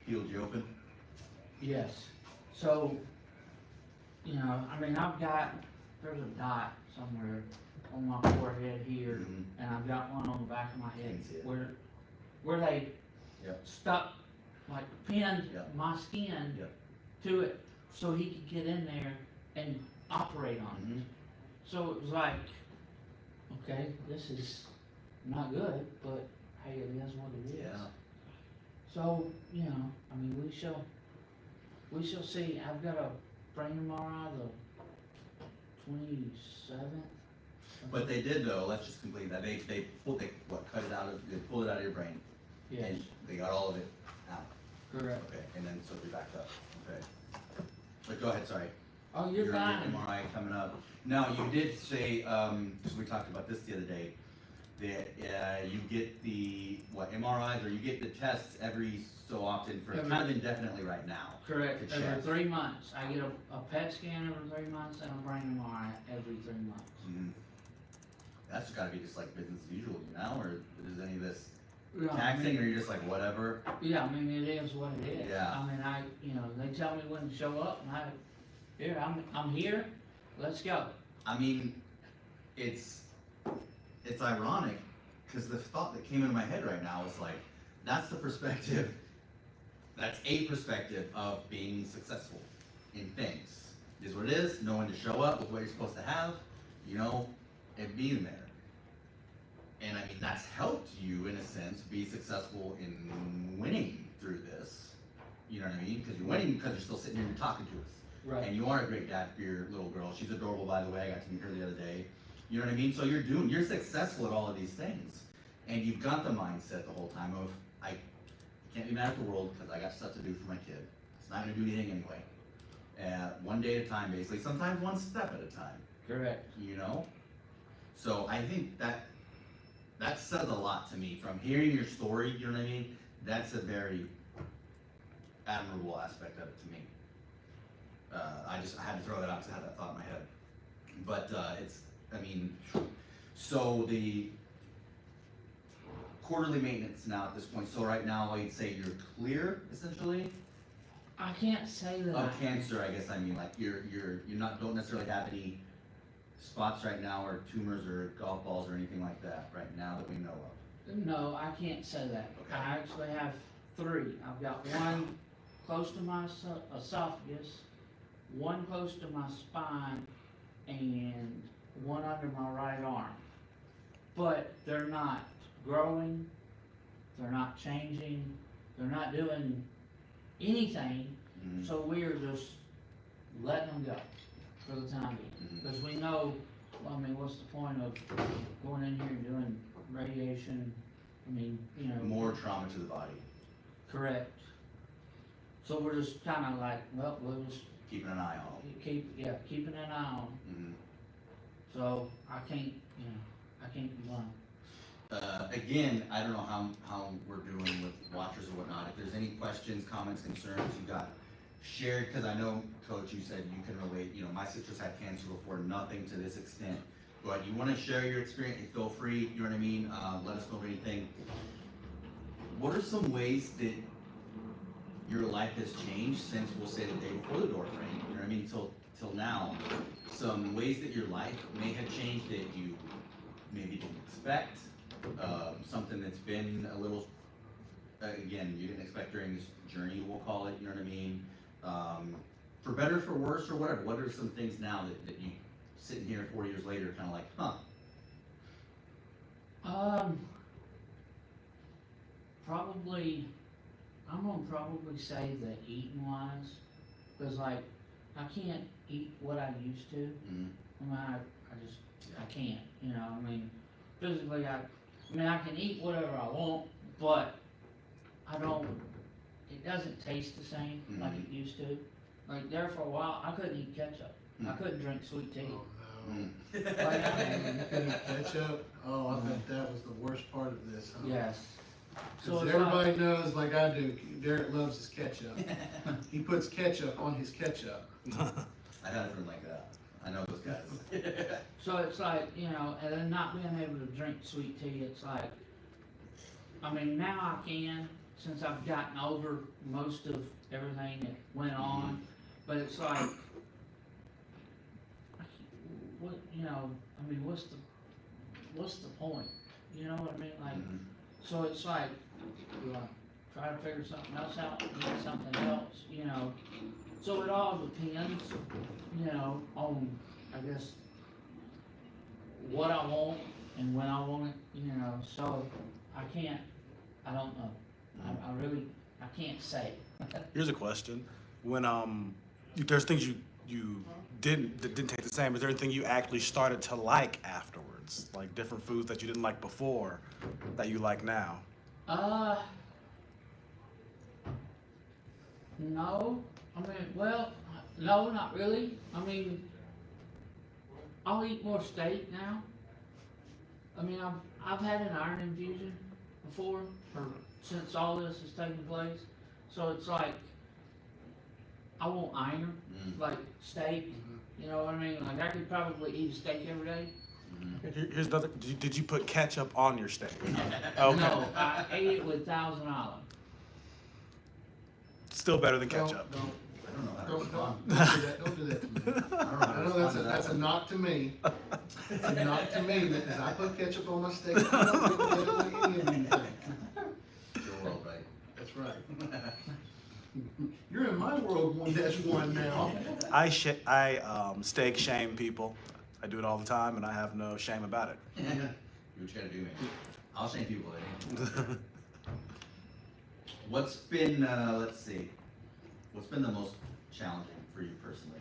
peeled you open? yes. So, you know, I mean, there's a dot somewhere on my forehead here, Mhm. and I've got one on the back of my head, Can see it. where they Yep. stuck, like pinned Yep. my skin Yep. to it, so he could get in there and operate on it. Mhm. So it was like, okay, this is not good, but hey, it is what it is. Yeah. So, you know, I mean, we shall see. I've got a brain MRI the 27th. But they did though, let's just complete that, they pulled it out of your brain, Yes, and they got all of it out, correct. okay, and then so they backed up, okay. But go ahead, sorry. Oh, you're Your fine. MRI coming up. Now, you did say, because we talked about this the other day, that you get the, MRIs, or you get the tests every so often for kind of indefinitely right now. Correct, to every check. 3 months. I get a PET scan every 3 months and a brain MRI every 3 months. Mhm. That's gotta be just like business as usual now, or is any of this Yeah, I taxing, mean- or you're just like, whatever? Yeah, I mean, it is what it is. Yeah. I mean, they tell me when to show up, and I'm here, let's go. I mean, it's ironic, because the thought that came into my head right now is like, that's a perspective of being successful in things. It is what it is, knowing to show up with what you're supposed to have, you know, and being there. And I mean, that's helped you, in a sense, be successful in winning through this, You know what I mean? Because you're winning because you're still sitting here and you're talking to us. Right. And you are a great dad for your little girl. She's adorable, by the way. I got to meet her the other day. You know what I mean? So you're successful at all of these things. And you've got the mindset the whole time of, I can't be mad at the world because I got stuff to do for my kid. It's not going to do anything anyway. One day at a time, basically. Sometimes one step at a time. Correct. You know? So I think that says a lot to me. From hearing your story, you know what I mean? That's a very admirable aspect of it to me. I had to throw that out because I had that thought in my head. But so the quarterly maintenance now at this point, so right now I'd say you're clear, essentially, I can't say that. of cancer, I guess. I mean, like you're don't necessarily have any spots right now or tumors or golf balls or anything like that right now that we know of. No, I can't say that. Okay. I actually have 3. I've got one close to my esophagus, one close to my spine, and one under my right arm. But they're not growing, they're not changing, they're not doing anything, Mhm. so we're just letting them go for the time being. Mhm. Because we know, I mean, what's the point of going in here and doing radiation? I mean, you know. More trauma to the body, Correct. So we're just kinda like, well, we'll just keeping an eye on them. keeping an eye on 'em. Mhm. So I can't complain. Again, I don't know how we're doing with watchers or whatnot. If there's any questions, comments, concerns you got shared, because I know, Coach, you said you can relate. You know, my sister's had cancer before, nothing to this extent. But you want to share your experience, feel free. You know what I mean? Let us know of anything. What are some ways that your life has changed since, we'll say, the day before the door frame? You know what I mean? Till now. Some ways that your life may have changed that you maybe didn't expect. Something that's been a little, again, you didn't expect during this journey, we'll call it, you know what I mean? For better, for worse, or whatever, what are some things now that you, sitting here 4 years later, kind of like, huh? Probably, I'm gonna probably say that eating wise, cause like, I can't eat what I used to. Mhm. I mean, I can't, you know, I mean, physically, I can eat whatever I want, but it doesn't taste the same like it used to. Like there for a while, I couldn't eat ketchup. I couldn't drink sweet tea. Oh, no. Mm. You couldn't ketchup? Oh, I bet that was the worst part of this, huh? Yes. So Because it's everybody knows, like I do, Derrick loves his ketchup. He puts ketchup on his ketchup. I had a friend like that. I know those guys. So it's like, you know, and then not being able to drink sweet tea, it's like, I mean, now I can, since I've gotten over most of everything that went on, but it's like, what, you know, I mean, what's the point? You know what I mean? Like, Mhm. so it's like, you know, try to figure something else out, get something else, you know. So it all depends, you know, on, I guess, what I want and when I want it, you know, so I don't know. I can't say. Here's a question. When there's things you didn't take the same, is there anything you actually started to like afterwards? Like different foods that you didn't like before that you like now? No. I mean, well, no, not really. I mean, I'll eat more steak now. I mean, I've had an iron infusion before, or since all this has taken place. So it's like, I want iron, like steak, you know what I mean? Like I could probably eat a steak every day. Here's another. Did you put ketchup on your steak? No, I ate it with Thousand Island. Still better than ketchup. I don't know how to Don't respond. do that. Don't do that to me. I don't know how I to know respond to that's a that. knock to me. It's a knock to me because I put ketchup on my steak. I don't put ketchup on any of you think. Your world, right? That's right. You're in my world 1-1 now. I steak shame people. I do it all the time, and I have no shame about it. Do what you gotta do, man. I'll shame people that ain't. What's been, let's see, What's been the most challenging for you personally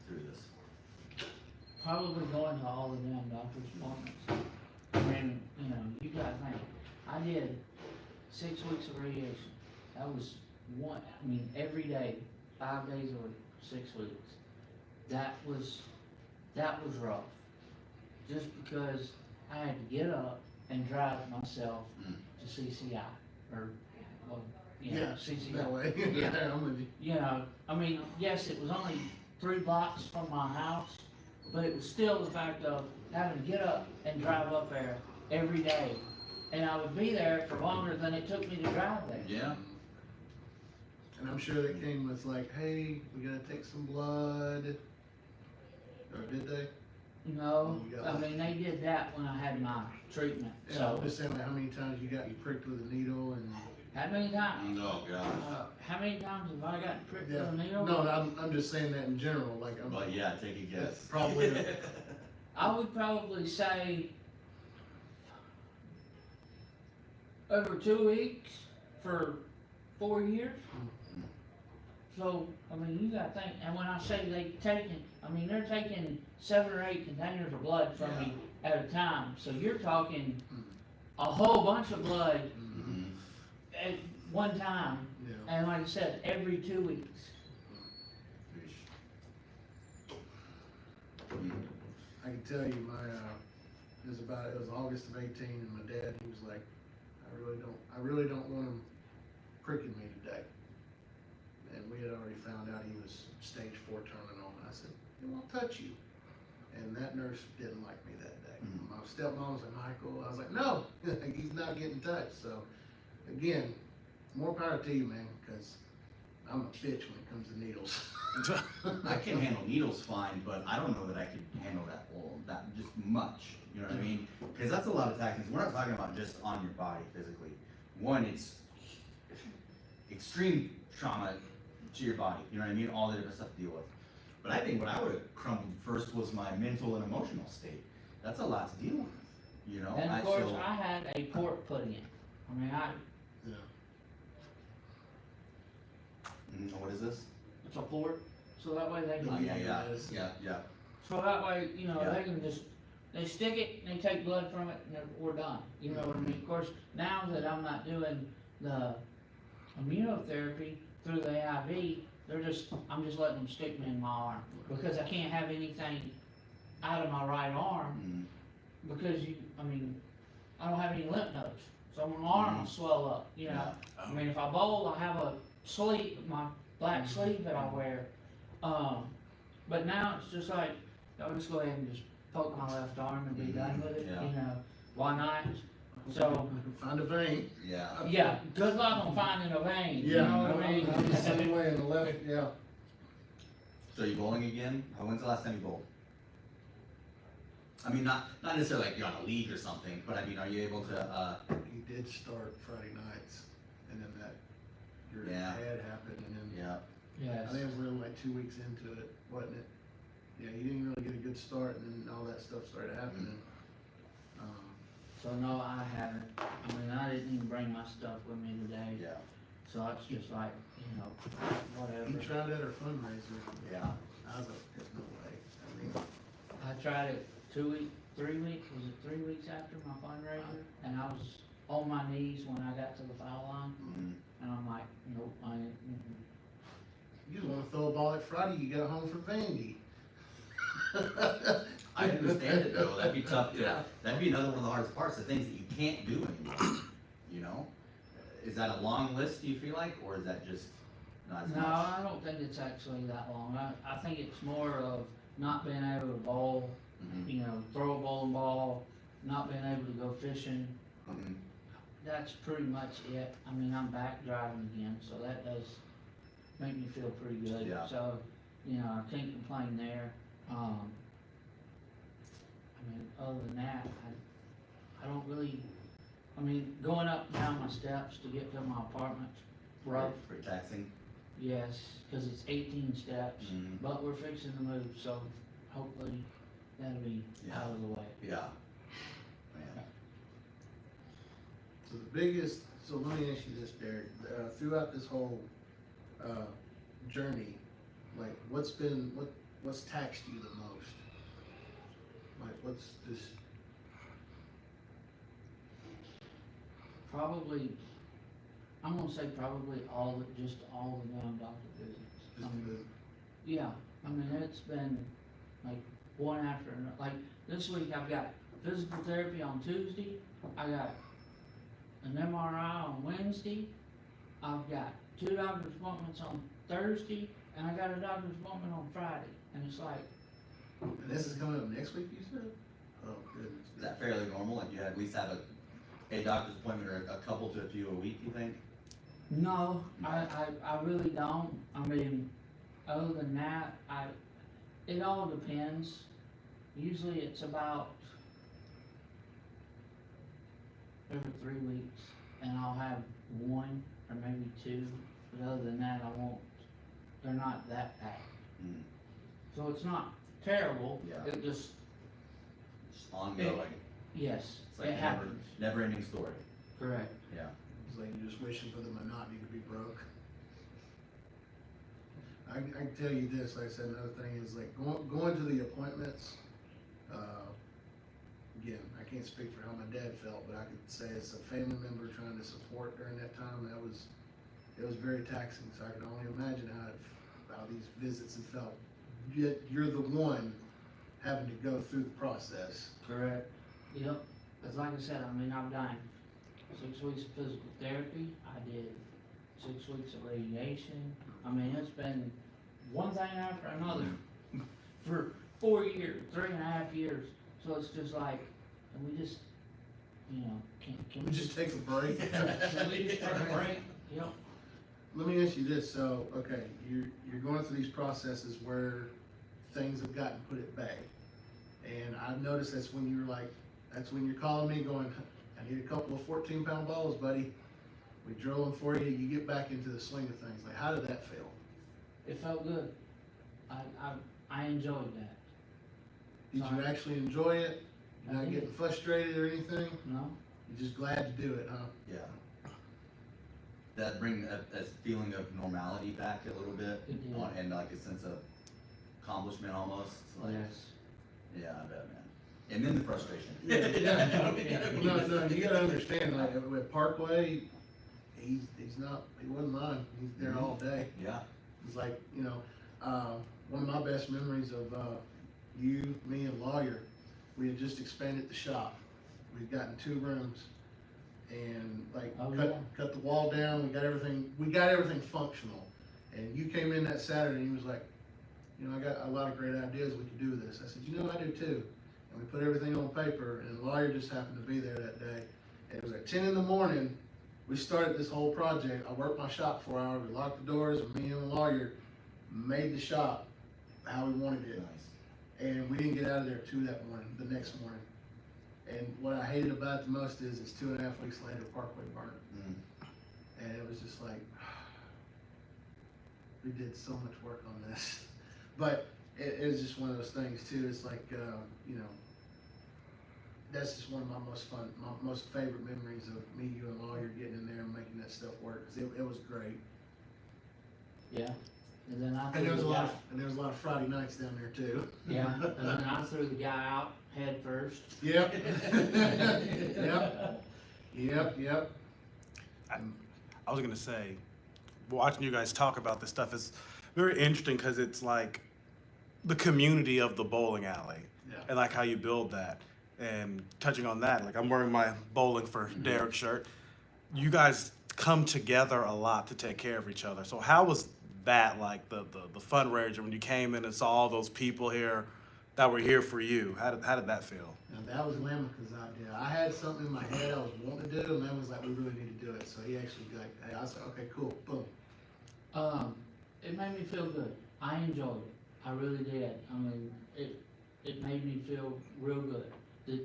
through this? Probably going to all the damn doctor's appointments. I mean, you know, you gotta think, I did 6 weeks of radiation. That was every day, 5 days a week, 6 weeks. That was rough. Just because I had to get up and drive myself to CCI, or, well, CCI. That way. Yeah. I'm with you. You know, I mean, yes, it was only 3 blocks from my house, but it was still the fact of having to get up and drive up there every day. And I would be there for longer than it took me to drive there. Yeah. And I'm sure they came with like, hey, we gotta take some blood. Or did they? No, You got I one? mean, they did that when I had my treatment, Yeah, so. I'm just saying like how many times you got pricked with a needle and. How many times? Oh, gosh. How many times have I gotten pricked with Yeah. a needle? No, I'm just saying that in general, like I'm. But yeah, take a guess. Probably. I would probably say over 2 weeks for 4 years. So, I mean, you gotta think, and when I say they're taking 7 or 8 containers of blood from me at a time. So you're talking a whole bunch of blood Mhm. at one time, Yeah. and like I said, every 2 weeks. Mhm. I can tell you it was August of 18 and my dad, he was like, I really don't want him pricking me today. And we had already found out he was stage 4 terminal, and I said, he won't touch you. And that nurse didn't like me that day. Mhm. My stepmom was like, Michael, I was like, no, he's not getting touched. So again, more power to you, man, because I'm a bitch when it comes to needles. I can handle needles fine, but I don't know that I could handle that just much. You know what I mean? Because that's a lot of tactics. We're not talking about just on your body physically. One, it's extreme trauma to your body. You know what I mean? All the different stuff to deal with. But I think what I would have crumbled first was my mental and emotional state. That's a lot to deal with. You know? And of course, I had a port put in. I mean, Yeah. What is this? it's a port, so that way they Oh, can. yeah. So that way, you know, Yeah. they can just, they stick it, they take blood from it, and we're done. You know what I mean? Of course, now that I'm not doing the immunotherapy through the AIV, I'm just letting them stick me in my arm. Because I can't have anything out of my right arm, Mhm. because I don't have any lymph nodes. So my arm will swell up, you know? Yeah. I mean, if I bowl, I have a sleeve, my black sleeve that I wear. But now it's just like, I'll just go ahead and just poke my left arm and be done with it, Yeah. you know? Why not? So, Find a vein. Yeah. yeah, good luck on finding a vein, you know what I mean? I'm the same way in the left, yeah. So you bowling again? When's the last time you bowled? I mean, not necessarily like you're on a league or something, but I mean, are you able to, He did start Friday nights, and then your Yeah. ad happened, and then yeah. I Yes. think it was only like 2 weeks into it, wasn't it? Yeah, you didn't really get a good start, and then all that stuff started happening. So no, I haven't. I mean, I didn't even bring my stuff with me today. Yeah. So it's just like, you know, whatever. You tried at our fundraiser. Yeah. I was like, there's no way. I mean, I tried it 3 weeks, was it 3 weeks after my fundraiser? And I was on my knees when I got to the foul line, Mhm. and I'm like, nope, I ain't. you just want to throw a ball at Friday, you got home from Vandy. I understand it though, that'd be tough that'd be another one of the hardest parts, the things that you can't do anymore, you know? Is that a long list, do you feel like, or is that just not as No, much? I don't think it's actually that long. I think it's more of not being able to bowl, Mhm. you know, throw a bowling ball, not being able to go fishing. Mhm. That's pretty much it. I mean, I'm back driving again, so that does make me feel pretty good. Yeah. So, you know, I can't complain there. I mean, other than that, I don't really, I mean, going up and down my steps to get to my apartment's rough, Pretty taxing. yes, cause it's 18 steps, Mhm. but we're fixing to move, so hopefully that'll be Yeah. out of the way. Yeah. Man. So let me ask you this, Derek, throughout this whole, journey, like what's taxed you the most? Like what's this? Probably, I'm gonna say probably just all the damn doctor visits. I Just mean, because- yeah, I mean, it's been like one after another. Like this week, I've got physical therapy on Tuesday. I got an MRI on Wednesday. I've got 2 doctor's appointments on Thursday, and I got a doctor's appointment on Friday. And it's like, And this is coming up next week, you said? Oh, goodness. Is that fairly normal? Like you had at least have a doctor's appointment or a couple to a few a week, you think? no, I really don't. I mean, other than that, it all depends. Usually it's about every 3 weeks, and I'll have 1 or maybe 2, but other than that, I won't, they're not that packed. Mm. So it's not terrible, Yeah. it just, Just ongoing. yes, It's like it a happens, never ending story. correct. Yeah. It's like you're just wishing for the monotony to be broke. I can tell you this, like I said, another thing is like going to the appointments, again, I can't speak for how my dad felt, but I could say as a family member trying to support during that time, it was very taxing, so I can only imagine how these visits have felt. Yet you're the one having to go through the process. Correct. Yep, cause like I said, I mean, I've done 6 weeks of physical therapy, I did 6 weeks of radiation. I mean, it's been one thing after another for 4 years, 3.5 years. So it's just like, can we just, can We just take a break. can we just take a break? Yep. Let me ask you this, so, okay, you're going through these processes where things have gotten put at bay. And I've noticed that's when you're calling me going, I need a couple of 14-pound balls, buddy. We drill them for you, you get back into the swing of things. Like, how did that feel? It felt good. I enjoyed that. Did you actually enjoy it? I Not did. getting frustrated or anything? No? You're just glad to do it, huh? Yeah. That bring a feeling of normality back a little bit, It did. and like a sense of accomplishment almost. Like, Yes. yeah, I bet, man. And then the frustration. No, you gotta understand, like, with Parkway, he wasn't mine. He's there all day. Yeah. It's like, one of my best memories of you, me, and Lawyer, we had just expanded the shop. We'd gotten 2 rooms and like Oh, cut the wall down. We got everything functional. And you came in that Saturday and he was like, I got a lot of great ideas we could do with this. I said, I do too. And we put everything on paper, and Lawyer just happened to be there that day. And it was at 10 in the morning. We started this whole project. I worked my shop 4 hours. We locked the doors, and me and the Lawyer made the shop how we wanted it. Nice. And we didn't get out of there till the next morning. And what I hated about it the most is it's 2.5 weeks later, Parkway burned. Mm. And it was just like, we did so much work on this. But it was just one of those things too. It's like, that's just one of my most favorite memories of me, you, and Lawyer getting in there and making that stuff work. 'Cause it was great. Yeah. And then I And threw there was the a lot guy, of Friday nights down there too. yeah, and then I threw the guy out head first. Yep. Yep. I was gonna say, watching you guys talk about this stuff is very interesting because it's like the community of the bowling alley Yeah. and like how you build that. And touching on that, like I'm wearing my Bowling for Derrick shirt. You guys come together a lot to take care of each other. So how was that like the fundraiser when you came in and saw all those people here that were here for you? How did that feel? Now that was Lamica's idea. I had something in my head I was wanting to do, and Lam was like, "We really need to do it." So he actually hey, I was like, "Okay, cool, boom." It made me feel good. I enjoyed it. I really did. I mean, it made me feel real good.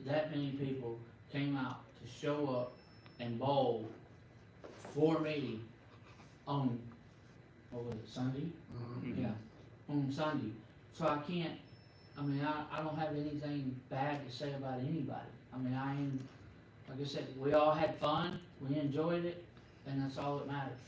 That many people came out to show up and bowl for me on, what was it, Sunday? Mhm. Yeah, on Sunday. So I don't have anything bad to say about anybody. I mean, like I said, we all had fun, we enjoyed it, and that's all that matters.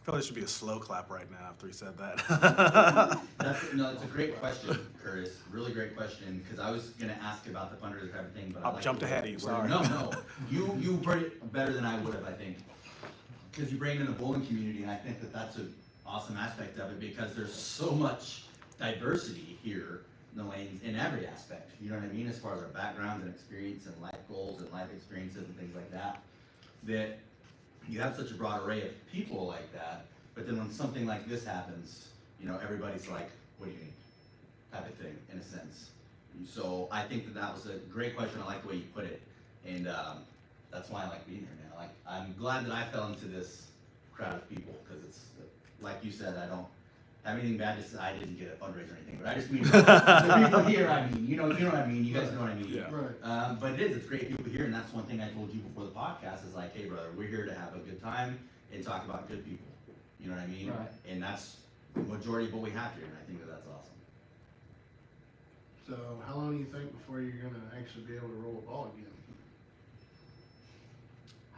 feel like there should be a slow clap right now after he said that. It's a great question, Curtis. Really great question, because I was gonna ask about the fundraiser type of thing, but I I've like jumped the way ahead of you, worded it. sorry. No, you put it better than I would have, I think. Because you bring in the bowling community, and I think that that's an awesome aspect of it, because there's so much diversity here in the lanes in every aspect. You know what I mean? As far as our backgrounds and experience and life goals and life experiences and things like that, that you have such a broad array of people like that, but then when something like this happens, you know, everybody's like, what do you need? Type of thing, in a sense. So I think that that was a great question. I like the way you put it. And that's why I like being here, man. Like, I'm glad that I fell into this crowd of people, because it's, like you said, I don't have anything bad to say. I didn't get a fundraiser or anything, but I just mean the people here, I mean, you know what I mean? You guys know what I mean? Yeah. Right. But it's great people here, and that's one thing I told you before the podcast is like, hey brother, we're here to have a good time and talk about good people. You know what I mean? Right. And that's the majority of what we have here, and I think that that's awesome. So how long do you think before you're gonna actually be able to roll a ball again?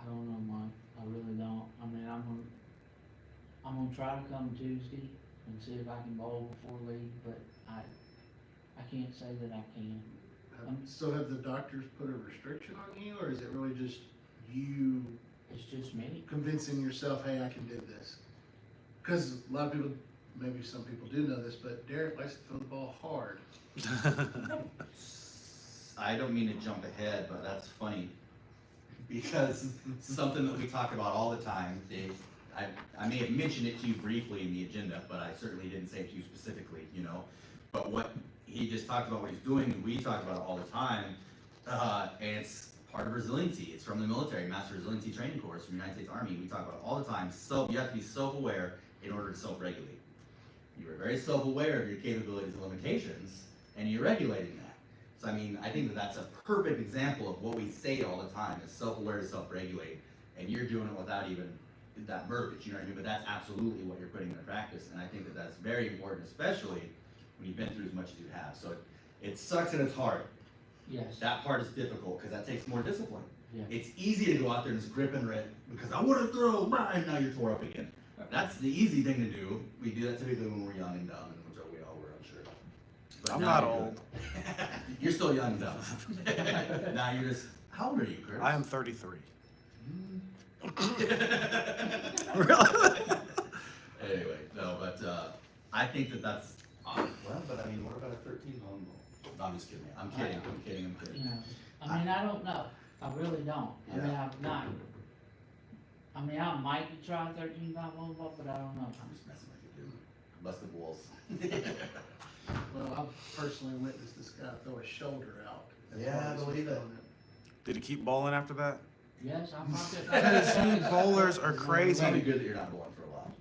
I don't know, Mike. I really don't. I mean, I'm gonna try to come Tuesday and see if I can bowl before league, but I can't say that I can. So have the doctors put a restriction on you, or is it really just you It's just me. convincing yourself, hey, I can do this? Because a lot of people, maybe some people do know this, but Derrick likes to throw the ball hard. I don't mean to jump ahead, but that's funny, because something that we talk about all the time, I may have mentioned it to you briefly in the agenda, but I certainly didn't say it to you specifically, you know? But what he just talked about what he's doing, and we talk about it all the time, and it's part of resiliency. It's from the military, Master Resiliency Training Course from the United States Army. We talk about it all the time. So you have to be self-aware in order to self-regulate. You are very self-aware of your capabilities and limitations, and you're regulating that. So I mean, I think that that's a perfect example of what we say all the time, is self-aware to self-regulate, and you're doing it without even that verbiage, you know what I mean? But that's absolutely what you're putting into practice, and I think that that's very important, especially when you've been through as much as you have. So it sucks and it's hard. Yes. That part is difficult, because that takes more discipline. Yeah. It's easy to go out there and just grip and rip, because I want to throw, and now you're tore up again. That's the easy thing to do. We do that typically when we're young and dumb, and which we all were, I'm sure. But I'm now not you're old. good. You're still young and dumb. Now you're just, how old are you, Chris? I am 33. Anyway, no, but I think that that's, well, but I mean, what about a 13-home ball? No, I'm just kidding. I'm kidding. You know, I mean, I don't know. I really don't. I mean, Yeah. I'm not. I mean, I might try 13 pound ball, but I don't know. I'm just messing with you, dude. Busted balls. Well, I've personally witnessed this guy throw his shoulder out. Yeah, I believe it. Did he keep bowling after that? Yes, I'm Because you bowlers are It's probably crazy. good that you're not going for a while,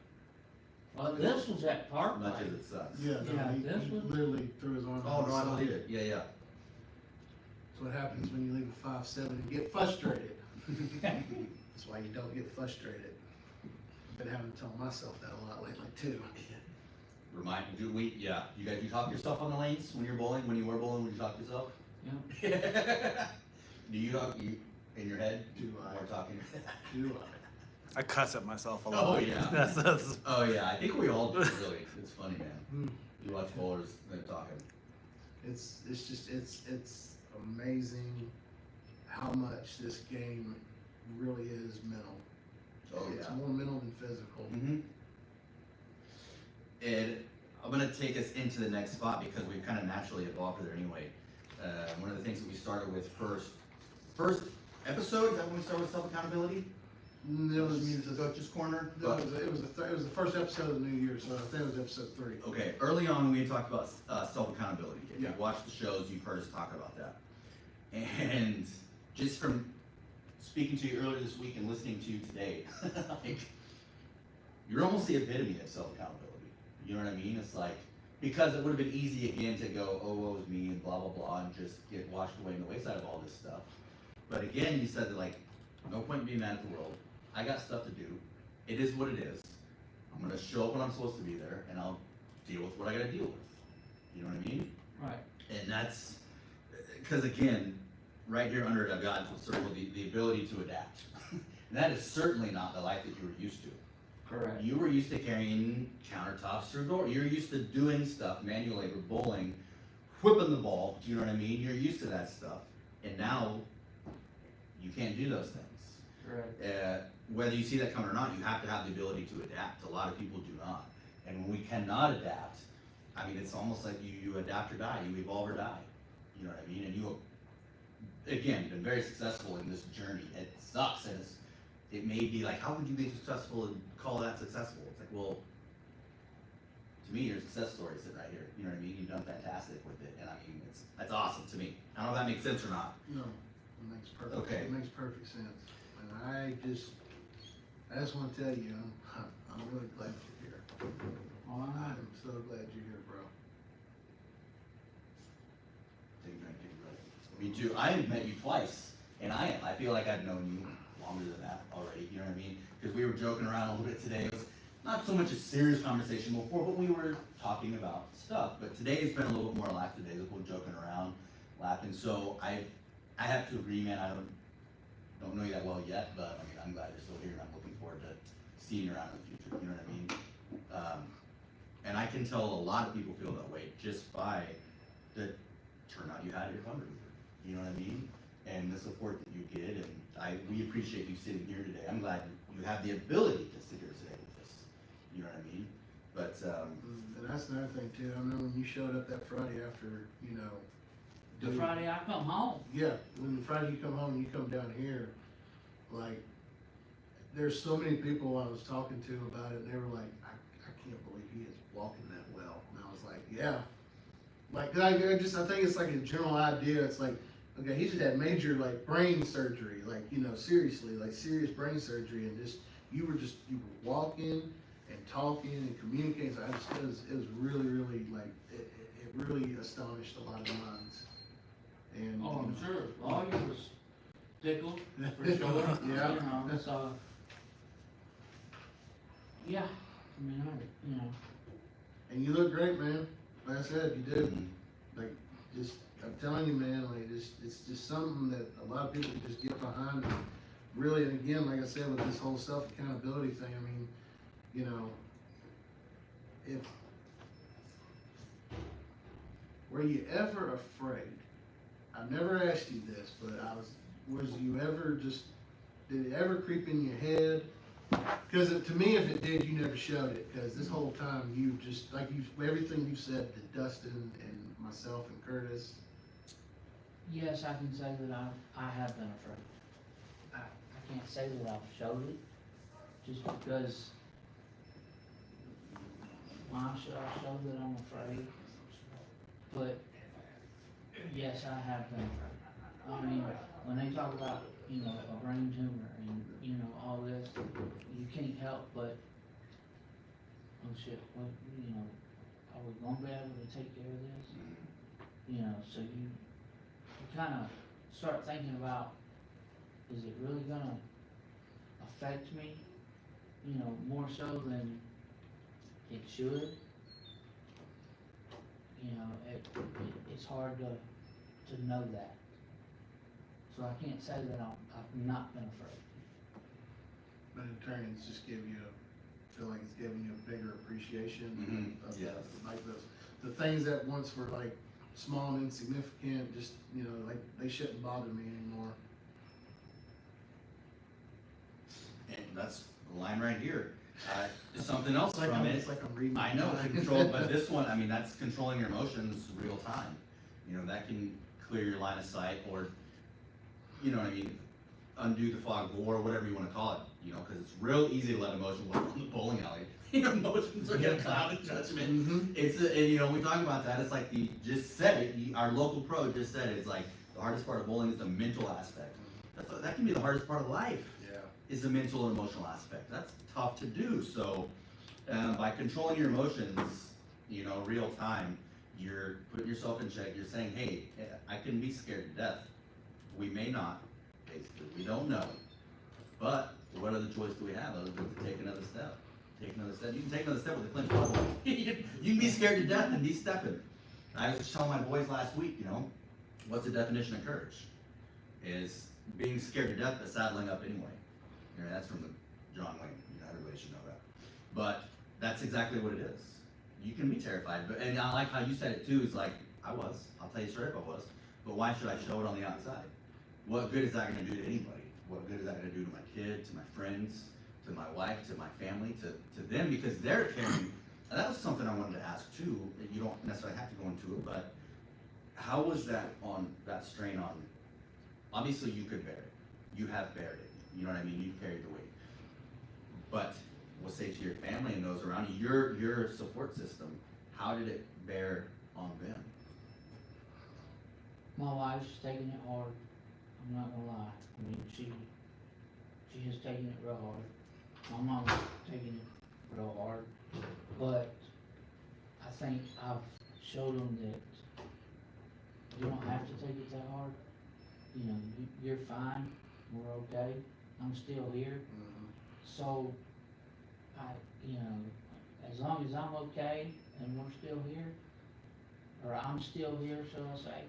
Well, this was at Park much Lake. as it sucks. Yeah, Yeah, no, he this was- literally threw his arm Oh, out. no, I believe it. Yeah, yeah. That's what happens when you leave a 5'7" and get frustrated. That's why you don't get frustrated. I've been having to tell myself that a lot lately too. You guys, you talk to yourself on the lanes when you're bowling, when you were bowling, would you talk to yourself? Yeah. Do you talk, in your head? Do I? Or talking? Do I cuss at myself a lot. Oh, yeah. That's Oh, yeah, I think we all do, really. It's funny, man. Hmm. You watch bowlers, they're talking. It's just it's amazing how much this game really is mental. Oh, It's yeah. more mental than physical. Mm-hmm. And I'm gonna take us into the next spot, because we've kind of naturally evolved there anyway. One of the things that we started with first episode, is that when we started with self-accountability? It was, The Coach's Corner? it was the first episode of the new year, so I think it was episode 3. Okay, early on, we had talked about self-accountability. If Yeah. you've watched the shows, you've heard us talk about that. And just from speaking to you earlier this week and listening to you today, like, you're almost the epitome of self-accountability. You know what I mean? It's like, because it would have been easy again to go, oh, woe is me, and blah, blah, blah, and just get washed away in the wayside of all this stuff. But again, you said that, like, no point in being mad at the world. I got stuff to do. It is what it is. I'm gonna show up when I'm supposed to be there, and I'll deal with what I gotta deal with. You know what I mean? Right. And that's, because again, right here under it, I've got sort of the ability to adapt. And that is certainly not the life that you were used to. Correct. You were used to carrying countertops through door. You're used to doing stuff, manual labor, bowling, whipping the ball. You know what I mean? You're used to that stuff, and now you can't do those things. Correct. Whether you see that coming or not, you have to have the ability to adapt. A lot of people do not, and when we cannot adapt, I mean, it's almost like you adapt or die. You evolve or die. You know what I mean? And you, again, been very successful in this journey. It sucks, and it may be like, how would you be successful and call that successful? It's like, well, to me, your success story is sitting right here. You know what I mean? You've done fantastic with it, and I mean, that's awesome to me. I don't know if that makes sense or not. No, it makes perfect. Okay. It makes perfect sense. And I just want to tell you, I'm really glad you're here. All right. I'm so glad you're here, bro. Me too. I have met you twice, and I feel like I've known you longer than that already. You know what I mean? Because we were joking around a little bit today. It was not so much a serious conversation before, but we were talking about stuff. But today has been a little bit more relaxed today. We're joking around, laughing. So I have to agree, man. I don't know you that well yet, but I mean, I'm glad you're still here, and I'm looking forward to seeing you around in the future. You know what I mean? And I can tell a lot of people feel that way just by the turnout you had at your fundraiser. You know what I mean? And the support that you get, and we appreciate you sitting here today. I'm glad you have the ability to sit here today with us. You know what I mean? But And that's another thing too. I remember when you showed up that Friday after, The Friday I come home. Yeah, when the Friday you come home and you come down here, like, there's so many people I was talking to about it, and they were like, I can't believe he is walking that well. And I was like, yeah. Like, I think it's like a general idea. It's like, okay, he just had major, like, brain surgery, like, seriously, like, serious brain surgery, and you were walking and talking and communicating. So it was really, really, like, it really astonished a lot of minds. And, Oh, I'm sure. All you was tickled, for sure. Yeah. So, yeah, I mean, And you look great, man. Like I said, you do. mhm. Like, I'm telling you, man, like, it's just something that a lot of people can just get behind. And really, and again, like I said, with this whole self-accountability thing, I mean, if, were you ever afraid? I've never asked you this, but did it ever creep in your head? Because to me, if it did, you never showed it. Because this whole time, you just, like, everything you said to Dustin and myself and Curtis. yes, I can say that I have been afraid. I can't say that I've showed it, just because why should I show that I'm afraid? But, yes, I have been afraid. I mean, when they talk about, a brain tumor and, all this, you can't help but, oh shit, what, are we gonna be able to take care of this? So you kinda start thinking about, is it really gonna affect me, more so than it should? It's hard to know that. So I can't say that I've not been afraid. But in turn, it's just feel like it's giving you a bigger appreciation of Yes. like the things that once were like small and insignificant, just, like they shouldn't bother me anymore. And that's the line right here. Something else It's like from it. it's like I'm reading. I know, mind. control, but this one, I mean, that's controlling your emotions real time. That can clear your line of sight, or, you know what I mean, undo the fog of war, whatever you wanna call it, cause it's real easy to let emotion walk on the bowling alley. Emotions are gonna cloud in judgment. Mhm. And we talk about that, it's like you just said it, our local pro just said it, it's like, the hardest part of bowling is the mental aspect. That can be the hardest part of life. Yeah. Is the mental and emotional aspect. That's tough to do. So by controlling your emotions, real time, you're putting yourself in check. You're saying, hey, I can be scared to death. We may not, basically. We don't know. But what other choice do we have other than to take another step? Take another step. You can take another step with a clenched elbow. You can be scared to death and be stepping. I was just telling my boys last week, what's the definition of courage? Is being scared to death but saddling up anyway. That's from the John Wayne. Everybody should know that. But that's exactly what it is. You can be terrified, but, and I like how you said it too, it's like, I'll tell you straight up I was, but why should I show it on the outside? What good is that gonna do to anybody? What good is that gonna do to my kid, to my friends, to my wife, to my family, to them, because they're carrying, and that was something I wanted to ask too, that you don't necessarily have to go into it, but how was that strain on, obviously you could bear it, you have bared it, you know what I mean, you've carried the weight. But we'll say to your family and those around you, your support system, how did it bear on them? My wife's taking it hard, I'm not gonna lie, I mean, she has taken it real hard. My mom's taking it real hard, but I think I've showed them that you don't have to take it that hard. You know, you're fine, we're okay, I'm still here. So, you know, as long as I'm okay and we're still here, or I'm still here, shall I say,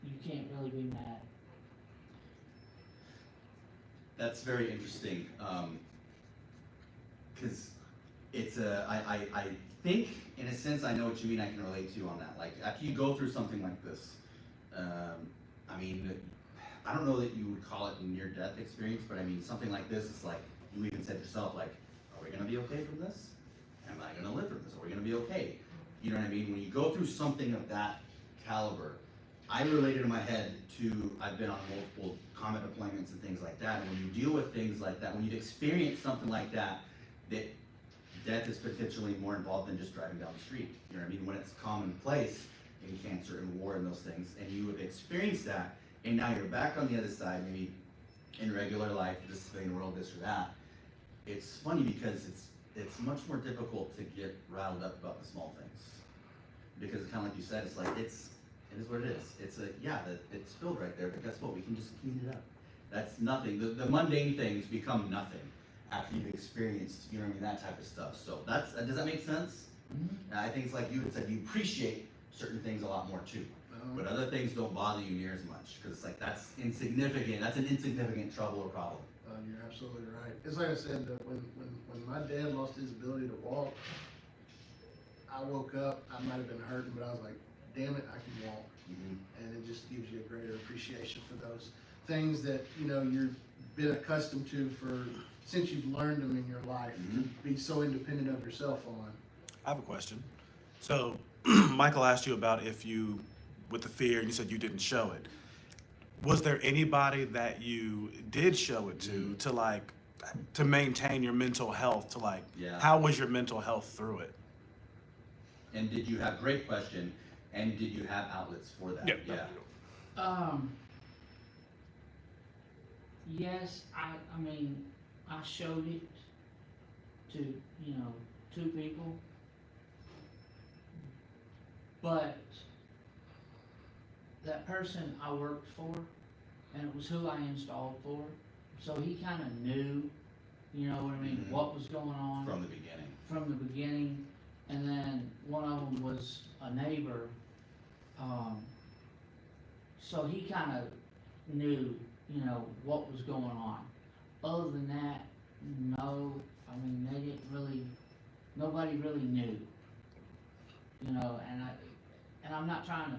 you can't really be mad. That's very interesting, cause it's I think, in a sense, I know what you mean, I can relate to you on that. Like, after you go through something like this, I mean, I don't know that you would call it a near-death experience, but I mean, something like this, it's like, you even said yourself, like, are we gonna be okay from this? Am I gonna live from this? Are we gonna be okay? You know what I mean? When you go through something of that caliber, I related in my head to, I've been on multiple combat deployments and things like that, and when you deal with things like that, when you've experienced something like that, that death is potentially more involved than just driving down the street. You know what I mean? When it's commonplace in cancer and war and those things, and you have experienced that, and now you're back on the other side, maybe in regular life, just civilian world, this or that. It's funny because it's much more difficult to get riled up about the small things. Because it's kind of like you said, it's like, it is what it is. It's it's spilled right there, but guess what? We can just clean it up. That's nothing. The mundane things become nothing after you've experienced, you know what I mean, that type of stuff. So does that make sense? Mm-hmm. I think it's like you had said, you appreciate certain things a lot more too. But other things don't bother you near as much, because it's like, that's insignificant, that's an insignificant trouble or problem. You're absolutely right. It's like I said, that when my dad lost his ability to walk, I woke up, I might have been hurting, but I was like, damn it, I can walk. And it just gives you a greater appreciation for those things that, you know, you've been accustomed to since you've learned them in your life, to be so independent of yourself on. I have a question. So, Michael asked you about if you, with the fear, and you said you didn't show it. Was there anybody that you did show it to like, to maintain your mental health, to like, how was your mental health through it? And did you have, great question, and did you have outlets for that? Yes, I mean, I showed it to, you know, 2 people, but that person I worked for, and it was who I installed for, so he kind of knew, you know what I mean, what was going on. From the beginning. From the beginning, and then one of them was a neighbor, so he kind of knew, you know, what was going on. Other than that, no, I mean, they didn't really, nobody really knew, you know, and I'm not trying to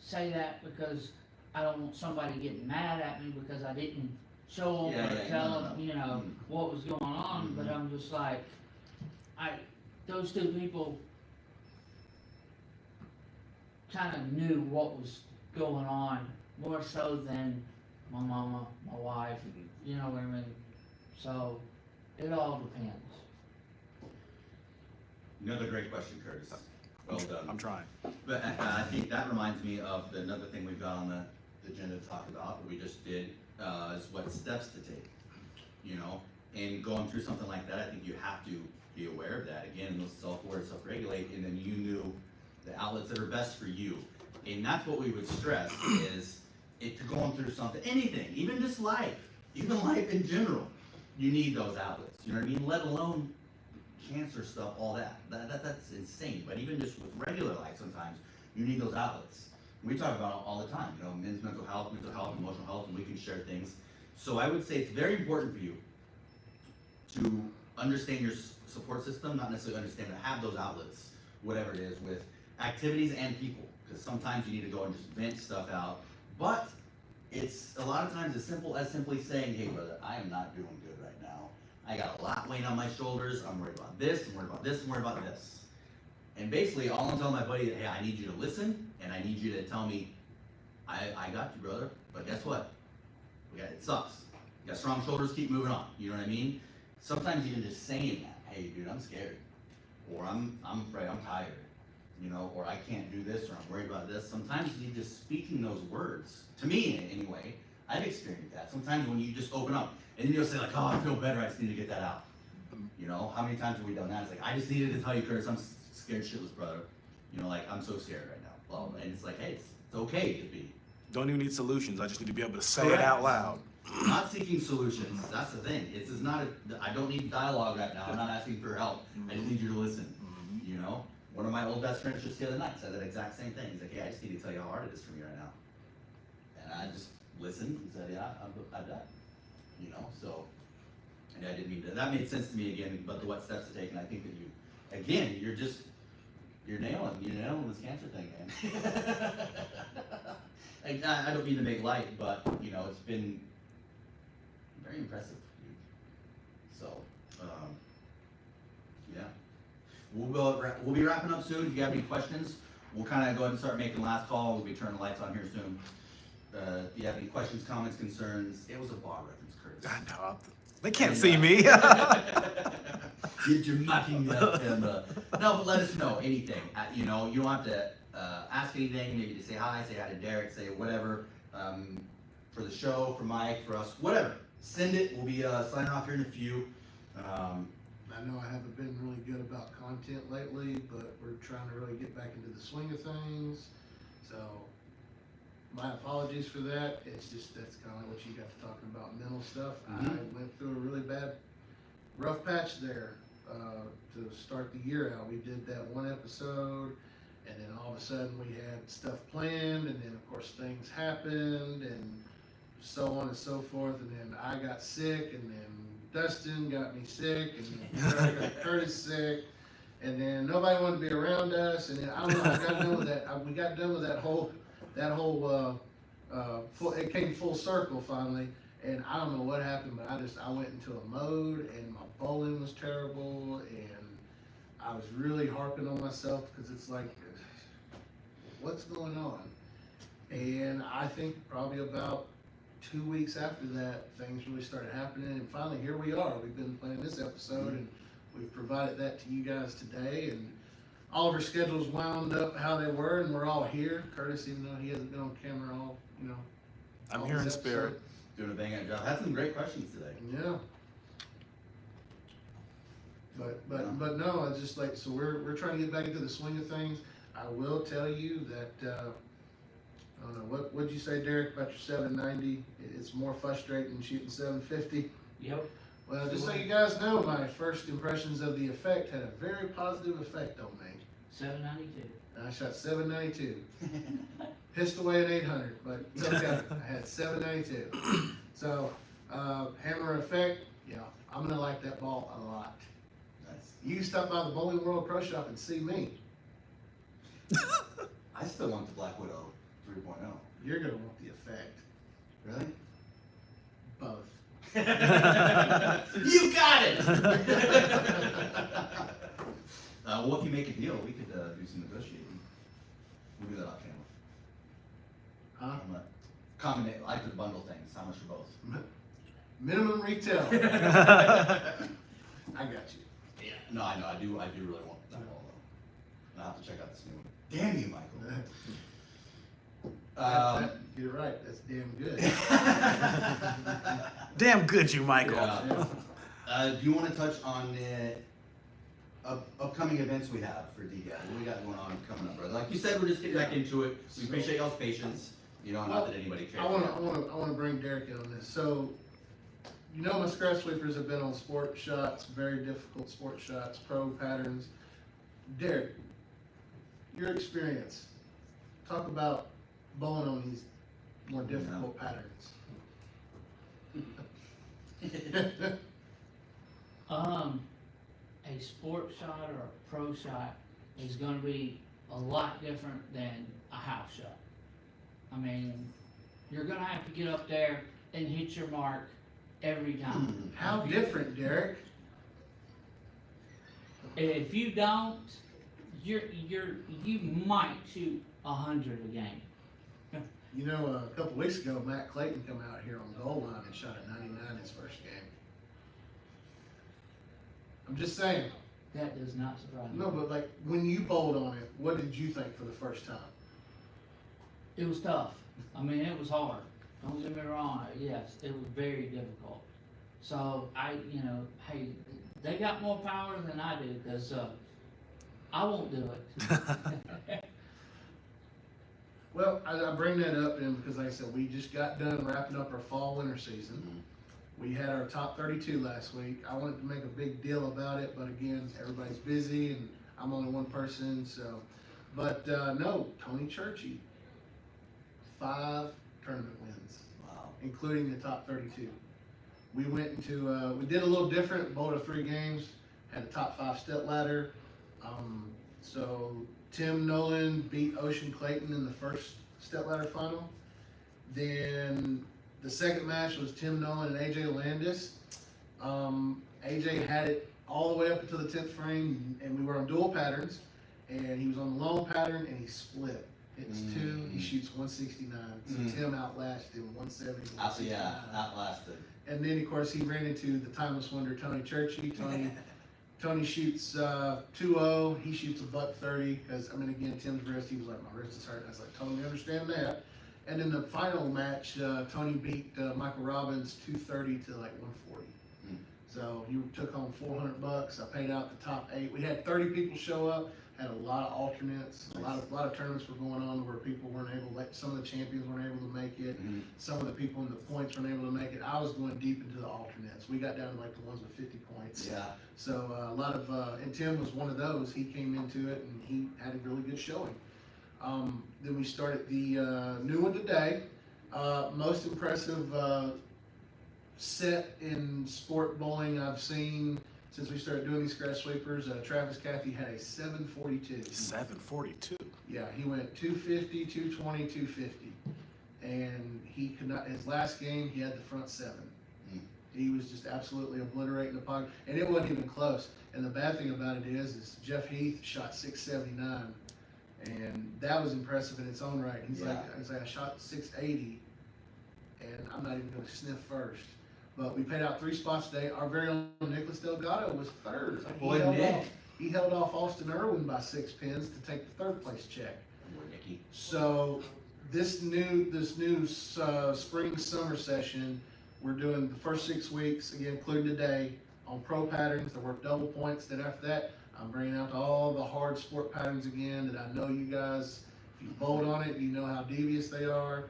say that because I don't want somebody getting mad at me because I didn't show them or tell them, you know, what was going on, but I'm just like, those 2 people kind of knew what was going on more so than my mama, my wife, you know what I mean? So, it all depends. Another great question, Curtis. Well done. I'm trying. But I think that reminds me of another thing we've got on the agenda to talk about, that we just did, is what steps to take. You know, and going through something like that, I think you have to be aware of that. Again, those self-aware, self-regulate, and then you knew the outlets that are best for you. And that's what we would stress is, if you're going through something, anything, even just life, even life in general, you need those outlets. You know what I mean? Let alone cancer stuff, all that. That's insane. But even just with regular life, sometimes you need those outlets. We talk about it all the time. You know, men's mental health, emotional health, and we can share things. So I would say it's very important for you to understand your support system, not necessarily understand to have those outlets, whatever it is, with activities and people. Because sometimes you need to go and just vent stuff out. But it's a lot of times as simple as simply saying, hey brother, I am not doing good right now. I got a lot weighing on my shoulders. I'm worried about this, I'm worried about this, I'm worried about this. And basically all I'm telling my buddy is, hey, I need you to listen and I need you to tell me, I got you, brother. But guess what? It sucks. You got strong shoulders, keep moving on. You know what I mean? Sometimes even just saying that, hey dude, I'm scared. Or I'm afraid, I'm tired. You know, or I can't do this, or I'm worried about this. Sometimes you just speaking those words, to me anyway, I've experienced that. Sometimes when you just open up, and then you'll say like, oh, I feel better, I just need to get that out. You know, how many times have we done that? It's like, I just needed to tell you, Curtis, I'm scared shitless, brother. You know, like, I'm so scared right now. Well, and it's like, hey, it's okay to be. Don't even need solutions. I just need to be able to say Correct. it out loud. Not seeking solutions, that's the thing. It's not I don't need dialogue right now, I'm not asking for help. I just need you to listen, you know? One of my old best friends just the other night said that exact same thing. He's like, yeah, I just need to tell you how hard it is for me right now. And I just listened and said, yeah, I've done. You know, so, and I didn't mean to, that made sense to me again, but the what steps to take, and I think that you, again, you're nailing this cancer thing, man. I don't mean to make light, but, you know, it's been very impressive. So, yeah. We'll be wrapping up soon. If you have any questions, we'll kind of go ahead and start making last call. We'll be turning the lights on here soon. If you have any questions, comments, concerns, it was a bar reference, Curtis. I know. They can't see me. You're mucking up him. No, but let us know anything. You know, you don't have to ask anything. Maybe to say hi to Derrick, say whatever. For the show, for Mike, for us, whatever. Send it. We'll be signing off here in a few. I know I haven't been really good about content lately, but we're trying to really get back into the swing of things. So, my apologies for that. It's just, that's kind of what you got to talking about, mental stuff. I went through a really bad, rough patch there to start the year out. We did that one episode, and then all of a sudden we had stuff planned, and then of course things happened, and so on and so forth, and then I got sick, and then Dustin got me sick, and then Curtis sick, and then nobody wanted to be around us, and then I don't know, I got done with that. We got done with that whole it came full circle finally, and I don't know what happened, but I went into a mode, and my bowling was terrible, and I was really harping on myself because it's like, what's going on? And I think probably about 2 weeks after that, things really started happening, and finally here we are. We've been playing this episode, and we've provided that to you guys today, and all of our schedules wound up how they were, and we're all here. Curtis, even though he hasn't been on camera all, you know. I'm all here in this spirit. episode. Doing a bang up job. Had some great questions today. Yeah. But no, it's just like, so we're trying to get back into the swing of things. I will tell you that, I don't know, what'd you say, Derrick, about your 790? It's more frustrating than shooting 750. Yep. Well, just so you guys know, my first impressions of the effect had a very positive effect on me. 792. I shot 792. Pissed away at 800, but it's okay. I had 792. So, hammer effect, yeah, I'm gonna like that ball a lot. Nice. You can stop by the Bowling World Pro Shop and see me. I still want the Black Widow 3.0. You're gonna want the effect. Really? Both. You got it! Well, if you make a deal, we could do some negotiating. We'll do that off camera. Huh? Combinate, I could bundle things. How much for both? Minimum retail. I got you. Yeah. No, I know. I do really want that ball though. I'll have to check out this new one. Damn you, Michael. You're right. That's damn good. Damn good, you, Michael. Yeah. Do you want to touch on the upcoming events we have for DDI? What we got going on coming up, brother? Like you said, we're just getting back into it. We appreciate y'all's patience. You know, not that anybody cares. I want to bring Derrick in on this. So, you know, my scratch sweepers have been on sport shots, very difficult sport shots, pro patterns. Derrick, your experience. Talk about bowling on these more difficult patterns. A sport shot or a pro shot is gonna be a lot different than a house shot. I mean, you're gonna have to get up there and hit your mark every time. How If you- different, Derek? If you don't, you might shoot 100 a game. You know, a couple weeks ago, Matt Clayton come out here on the goal line and shot a 99 his first game. I'm just saying. That does not surprise me. No, but like when you bowled on it, what did you think for the first time? It was tough. I mean, it was hard. Don't get me wrong. Yes, it was very difficult. So hey, they got more power than I do because I won't do it. Well, I bring that up because like I said, we just got done wrapping up our fall-winter season. We had our top 32 last week. I wanted to make a big deal about it, but again, everybody's busy and I'm only one person, so. But no, Tony Churchy, 5 tournament wins, Wow. including the top 32. We went into, we did a little different, bowled of 3 games, had a top 5 step ladder. So Tim Nolan beat Ocean Clayton in the first step ladder final. Then the second match was Tim Nolan and AJ Landis. AJ had it all the way up until the 10th frame, and we were on dual patterns, and he was on the long pattern, and he split. It's 2, he shoots 169. So Tim outlasted him 170. Outlasted. And then, of course, he ran into the timeless wonder, Tony Churchy. Tony shoots 2-0. He shoots a $130 because, I mean, again, Tim's wrist, he was like, my wrist is hurt. I was like, totally understand that. And in the final match, Tony beat Michael Robbins 230 to like 140. So he took home $400. I paid out the top 8. We had 30 people show up. Had a lot of alternates. A lot of tournaments were going on where people weren't able. Like some of the champions weren't able to make it. Some of the people in the points weren't able to make it. I was going deep into the alternates. We got down to like the ones with 50 points. Yeah. So a lot of and Tim was one of those. He came into it and he had a really good showing. Then we started the new one today. Most impressive set in sport bowling I've seen since we started doing these scratch sweepers. Travis Cathy had a 742. 742. Yeah, he went 250, 220, 250. And he could not, his last game, he had the front 7. He was just absolutely obliterating the pocket. And it wasn't even close. And the bad thing about it is Jeff Heath shot 679. And that was impressive in its own right. He's like, I shot 680, and I'm not even going to sniff first. But we paid out 3 spots today. Our very own Nicholas Delgado was 3rd. He held off Austin Irwin by 6 pins to take the 3rd place check. Boy, Nicky. So this new spring summer session, we're doing the first 6 weeks, again, including today, on pro patterns that work double points. Then after that, I'm bringing out all the hard sport patterns again that I know you guys, if you bowled on it, you know how devious they are.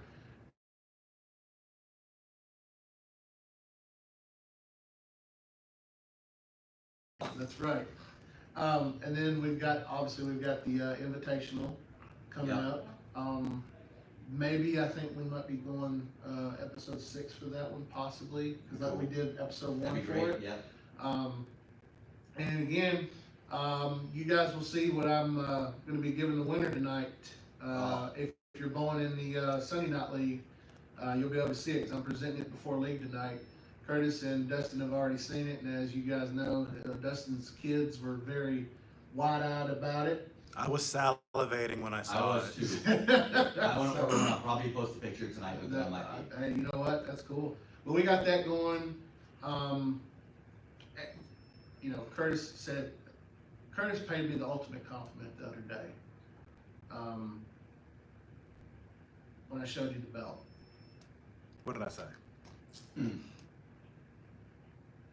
That's right. And then we've got the invitational coming up. Maybe I think we might be going episode 6 for that one, possibly, because like we did episode 1 That'd be for great. it. Yeah. And again, you guys will see what I'm going to be giving the winner tonight. If you're bowling in the Sunday Night League, you'll be able to see it because I'm presenting it before league tonight. Curtis and Dustin have already seen it, and as you guys know, Dustin's kids were very wide-eyed about it. I was salivating when I I saw was it. too. I'll probably post a picture tonight with that on my feed. Hey, you know what? That's cool. But we got that going. Curtis paid me the ultimate compliment the other day. When I showed you the belt. What did I say?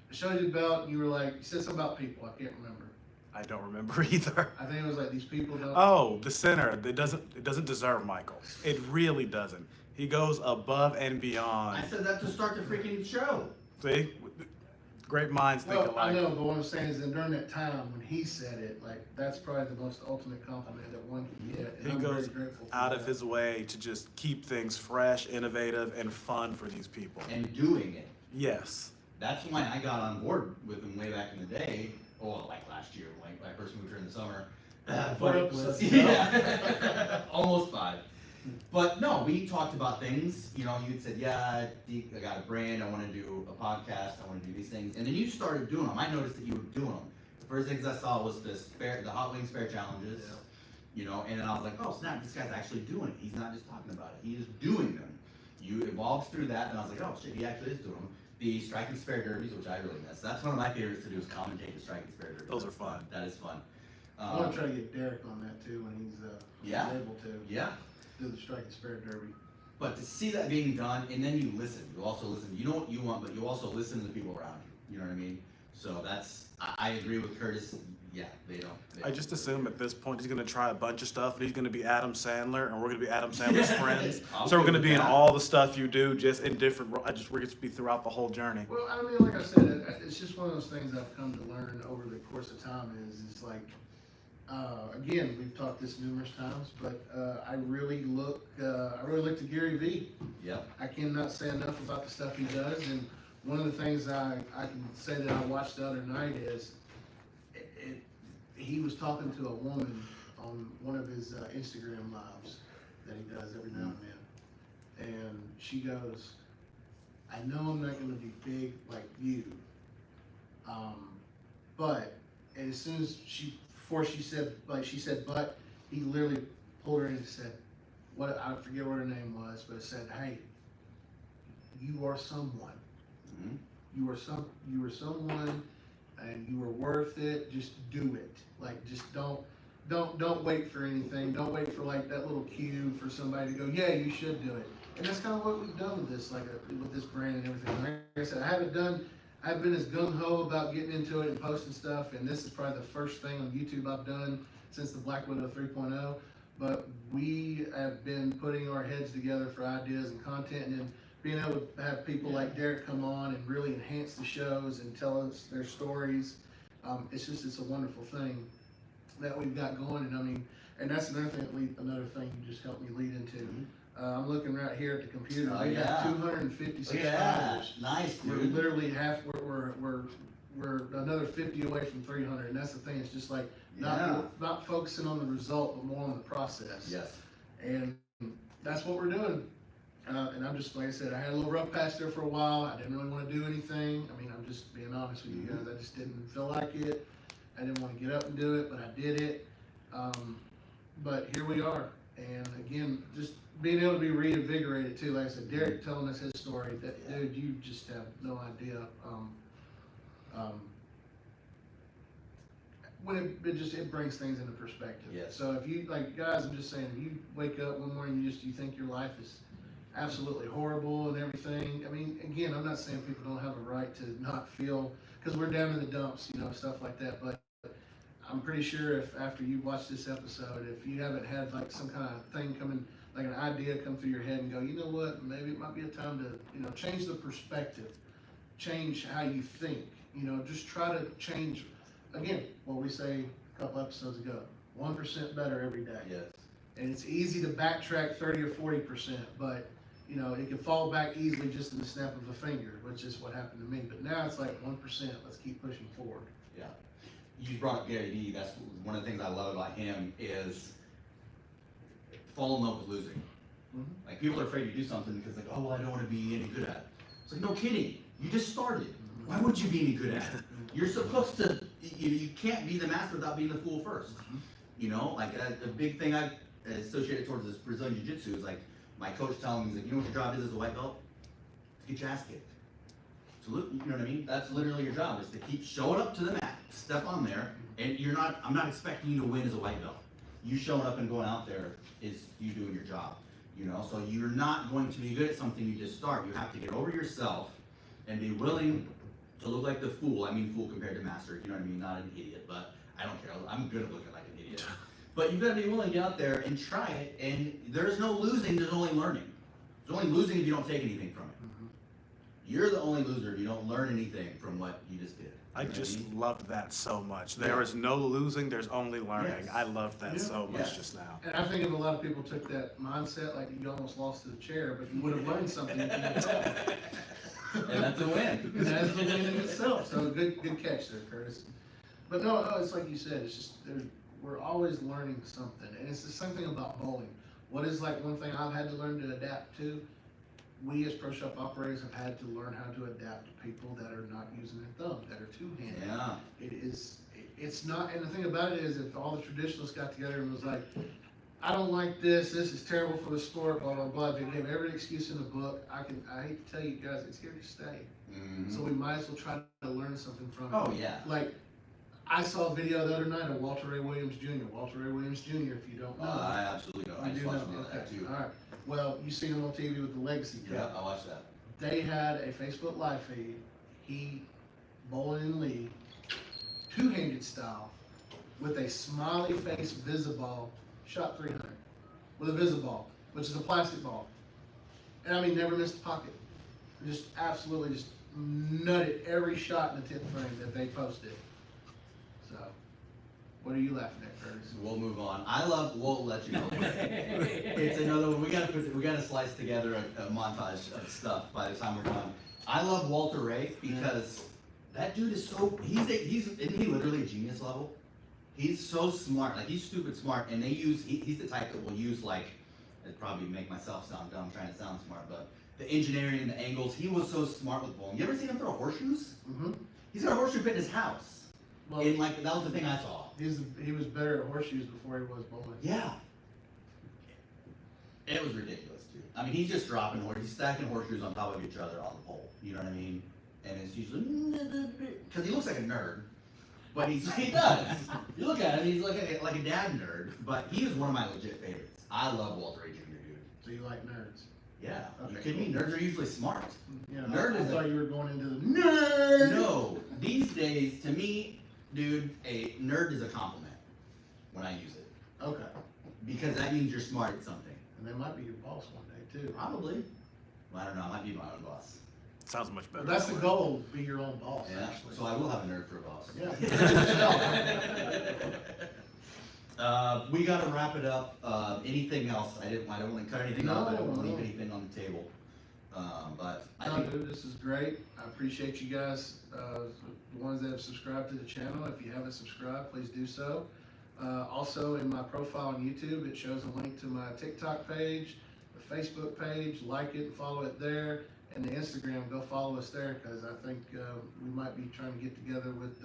I showed you the belt and you were like, you said something about people, I can't remember. I don't remember either. I think it was like these people don't. Oh, the center. It doesn't deserve Michael. It really doesn't. He goes above and beyond. I said that to start the freaking show. See? Great minds think Well, I alike. know, but what I'm saying is that during that time when he said it, like that's probably the most ultimate compliment that one can get. And He I'm goes very grateful for out of that. his way to just keep things fresh, innovative, and fun for these people. And doing it. Yes. That's when I got on board with him way back in the day. Oh, like last year, like when I first moved here in the summer. But 4 it was, episodes. yeah, almost 5. But no, we talked about things. You know, you said, yeah, I got a brand. I want to do a podcast. I want to do these things. And then you started doing them. I noticed that you were doing them. The first things I saw was the hot wing spare challenges. Yeah. You know, and then I was like, oh snap, this guy's actually doing it. He's not just talking about it. He is doing them. You evolved through that, and I was like, oh shit, he actually is doing them. The strike and spare derbies, which I really miss. That's one of my favorites to do, is commentate the strike and spare derbies. Those are fun. That is fun. I want to try to get Derrick on that too when Yeah. he's able to Yeah. do the strike and spare derby. But to see that being done, and then you listen. You also listen. You know what you want, but you also listen to the people around you. You know what I mean? So I agree with Curtis. Yeah, they don't. I just assume at this point he's gonna try a bunch of stuff, and he's gonna be Adam Sandler, and we're gonna be Adam Sandler's friends. I'm So we're good gonna with be in that. all the stuff you do, just in different. We're gonna be throughout the whole journey. Well, I mean, like I said, it's just one of those things I've come to learn over the course of time is it's like, again, we've talked this numerous times, but I really look to Gary Vee. Yep. I cannot say enough about the stuff he does, and one of the things I can say that I watched the other night is he was talking to a woman on one of his Instagram lives that he does every now and then, and she goes, I know I'm not going to be big like you, but and as soon as before she said, but he literally pulled her in and said, I forget what her name was, but it said, hey, you are someone. Mm-hmm. You are someone, and you are worth it. Just do it. Like, just don't wait for anything. Don't wait for like that little cue for somebody to go, yeah, you should do it. And that's kind of what we've done with this, with this brand and everything. Like I said, I've been as gung-ho about getting into it and posting stuff, and this is probably the first thing on YouTube I've done since the Black Widow 3.0, but we have been putting our heads together for ideas and content, and then being able to have people like Derrick come on and really enhance the shows and tell us their stories. It's a wonderful thing that we've got going, and I mean, and that's another thing you just helped me lead into. Mm-hmm. I'm looking right here at the computer. Oh, We got yeah. 256 Look at that. followers. Nice, We're dude. literally we're another 50 away from 300, and that's the thing. It's just like Yeah. not focusing on the result, but more on the process. Yes. And that's what we're doing. And I'm just, like I said, I had a little rough patch there for a while. I didn't really want to do anything. I mean, I'm just being honest with you guys. I just didn't feel like it. I didn't want to get up and do it, but I did it. But here we are. And again, just being able to be reinvigorated too. Like I said, Derrick telling us his story, dude, you just have no idea. When it brings things into perspective. Yes. So if you, like, guys, I'm just saying, if you wake up one morning, you think your life is absolutely horrible and everything. I mean, again, I'm not saying people don't have a right to not feel, because we're down in the dumps, stuff like that. But I'm pretty sure if after you watch this episode, if you haven't had like some kind of thing coming, like an idea come through your head and go, you know what, maybe it might be a time to, change the perspective, change how you think, just try to change, again, what we say a couple episodes ago, 1% better every day. Yes. And it's easy to backtrack 30 or 40%, but it can fall back easily just in the snap of a finger, which is what happened to me. But now it's like 1%, let's keep pushing forward. Yeah. You brought up Gary Vee. That's one of the things I love about him is fall in love with losing. Mhm. Like, people are afraid to do something because like, oh, well, I don't want to be any good at it. It's like, no kidding. You just started. Why would you be any good at it? You're supposed to, you can't be the master without being the fool first. Like a big thing I associated towards this Brazilian Jiu-Jitsu is like, my coach telling me, he's like, you know what your job is as a white belt? To get your ass kicked. So look, you know what I mean? That's literally your job, is to keep showing up to the mat, step on there, and I'm not expecting you to win as a white belt. You showing up and going out there is you doing your job, So you're not going to be good at something you just start. You have to get over yourself and be willing to look like the fool. I mean fool compared to master, you know what I mean? Not an idiot, but I don't care. I'm good at looking like an idiot. But you've got to be willing to get out there and try it, and there's no losing, there's only learning. There's only losing if you don't take anything from it. You're the only loser if you don't learn anything from what you just did. I You know what just mean? loved that so much. There is no losing, there's only learning. Yes. I loved that Yeah. so much Yes. just now. And I think if a lot of people took that mindset, like you almost lost to the chair, but you would have learned something if you did that. And that's a win. And that's a win in itself. So good catch there, Curtis. But no, it's like you said. It's just we're always learning something, and it's the same thing about bowling. What is like one thing I've had to learn to adapt to? We as pro shop operators have had to learn how to adapt to people that are not using their thumb, that are two-handed. Yeah. It's not, and the thing about it is, if all the traditionalists got together and was like, I don't like this is terrible for the sport, blah, blah, blah, they give every excuse in the book, I hate to tell you guys, it's here to stay. Mm-hmm. So we might as well try to learn something from it. Oh, yeah. Like, I saw a video the other night of Walter Ray Williams Jr. Walter Ray Williams Jr., if you don't know. I absolutely don't. I just watched that too. All right. Well, you seen him on TV with the Legacy Cup. Yeah, I watched that. They had a Facebook live feed. He bowling in league, two-handed style, with a smiley face Visiball, shot 300 with a Visiball, which is a plastic ball. And I mean, never missed a pocket. Just absolutely just nutted every shot in the 10th frame that they posted. So, what are you laughing at, Curtis? We'll move on. We'll let you know. It's another one. We gotta slice together a montage of stuff by the time we're done. I love Walter Ray because that dude is so, isn't he literally a genius level? He's so smart, like he's stupid smart, and he's the type that will use like, it'd probably make myself sound dumb trying to sound smart, but the engineering and the angles, he was so smart with bowling. You ever seen him throw horseshoes? Mm-hmm. He's got a horseshoe pit in his house. Well, And like, that was the thing I saw. he was better at horseshoes before he was bowling. Yeah. It was ridiculous, dude. I mean, he's just dropping he's stacking horseshoes on top of each other on the pole. You know what I mean? And it's usually, because he looks like a nerd. But he does. You look at him, he's like a dad nerd. But he is one of my legit favorites. I love Walter Ray Jr., dude. So you like nerds? Yeah. Okay, You kidding me? Nerds are usually smart. Yeah, Nerd I is thought you were going into the nerd. No. These days, to me, dude, a nerd is a compliment when I use it. Okay. Because that means you're smart at something. And they might be your boss one day too. Probably. Well, I don't know. I might be my own boss. Sounds much better. That's the goal, be your own boss, Yeah. actually. So I will have a nerd for a boss. Yeah. We gotta wrap it up. Anything else? I don't want to cut anything off. I don't want to leave No. anything on the table. But I No, think dude, this is great. I appreciate you guys, the ones that have subscribed to the channel. If you haven't subscribed, please do so. Also, in my profile on YouTube, it shows a link to my TikTok page, the Facebook page. Like it and follow it there. And the Instagram, go follow us there, because I think we might be trying to get together with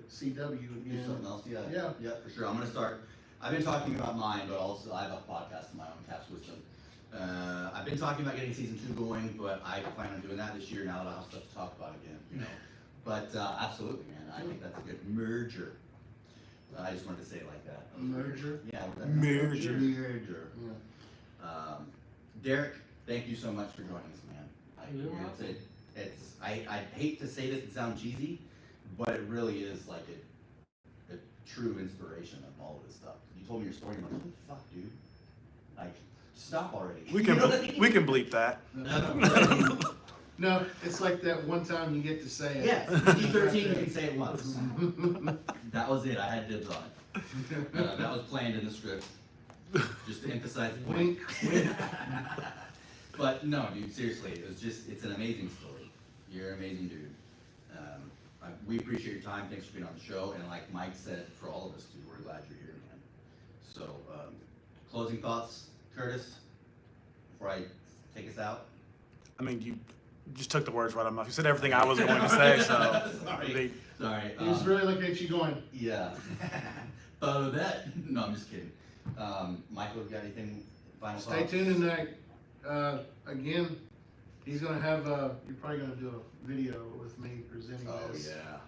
CW do again. something else. Yeah. Yeah. Yeah, for sure. I'm gonna start. I've been talking about mine, but also I have a podcast of my own, Caps Wisdom. I've been talking about getting season 2 going, but I plan on doing that this year now that I'll have stuff to talk about again. You know. But absolutely, man. I think that's a good merger. I just wanted to say it like that. Merger? Yeah. Merger. Merger. Yeah. Derrick, thank you so much for joining us, man. You're welcome. I hate to say this and sound cheesy, but it really is like a true inspiration of all of this stuff. You told me your story, and I'm like, what the fuck, dude? Like, stop already. We You can know what I mean? we can bleep that. No, it's like that one time you get to say it. Yes, PG-13, you can say it once. That was it, I had dibs on it. That was planned in the script, just to emphasize the point. Wink, wink. But no, dude, seriously, it's an amazing story. You're an amazing dude. We appreciate your time, thanks for being on the show, and like Mike said, for all of us, dude, we're glad you're here, man. So, closing thoughts, Curtis, before I take us out? I mean, you just took the words right out of my mouth. You said everything I was going to say, so. Sorry. Sorry. He was really looking at you going, Yeah. Thought of that? No, I'm just kidding. Michael, you got anything final stay thoughts? tuned tonight. Again, he's gonna have, you're probably gonna do a video with me presenting Oh, this. yeah.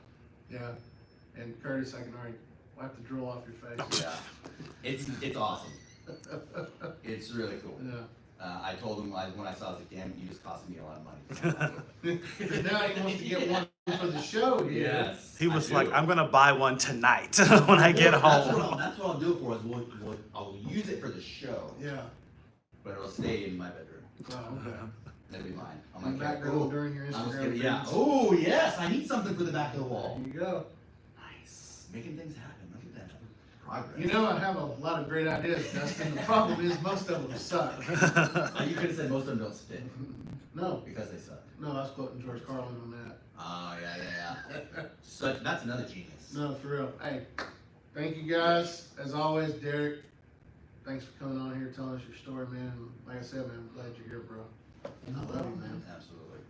Yeah. And Curtis, I can already wipe the drool off your face. Yeah. It's awesome. It's really cool. Yeah. I told him when I saw it, damn, you just costing me a lot of money. Now he wants to get one for the show here. Yes. He was I like, do. I'm going to buy one tonight when I get That's what home. that's what I'll do it for. Is I'll use it for the show, Yeah. but it'll stay in my bedroom. Oh, okay. That'll be mine. I'm In the like, background oh, during your I'm just Instagram kidding. Yeah. feeds. Oh yes, I need something for the back of the wall. There you go. Nice, making things happen. Look at that progress. You know, I have a lot of great ideas, Dustin. The problem is most of them suck. You could have said most of them don't stick. No, Because they suck. no, I was quoting George Carlin on that. Oh, yeah. That's another genius. No, for real. Hey, thank you guys. As always, Derrick, thanks for coming on here, telling us your story, man. Like I said, man, I'm glad you're here, bro. I love you, man. Absolutely.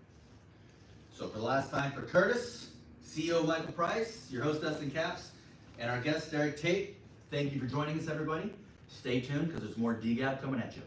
So for the last time, for Curtis, CEO Michael Price, your host Dustin Caps, and our guest Derrick Tate, thank you for joining us, everybody. Stay tuned because there's more DGAB coming at you.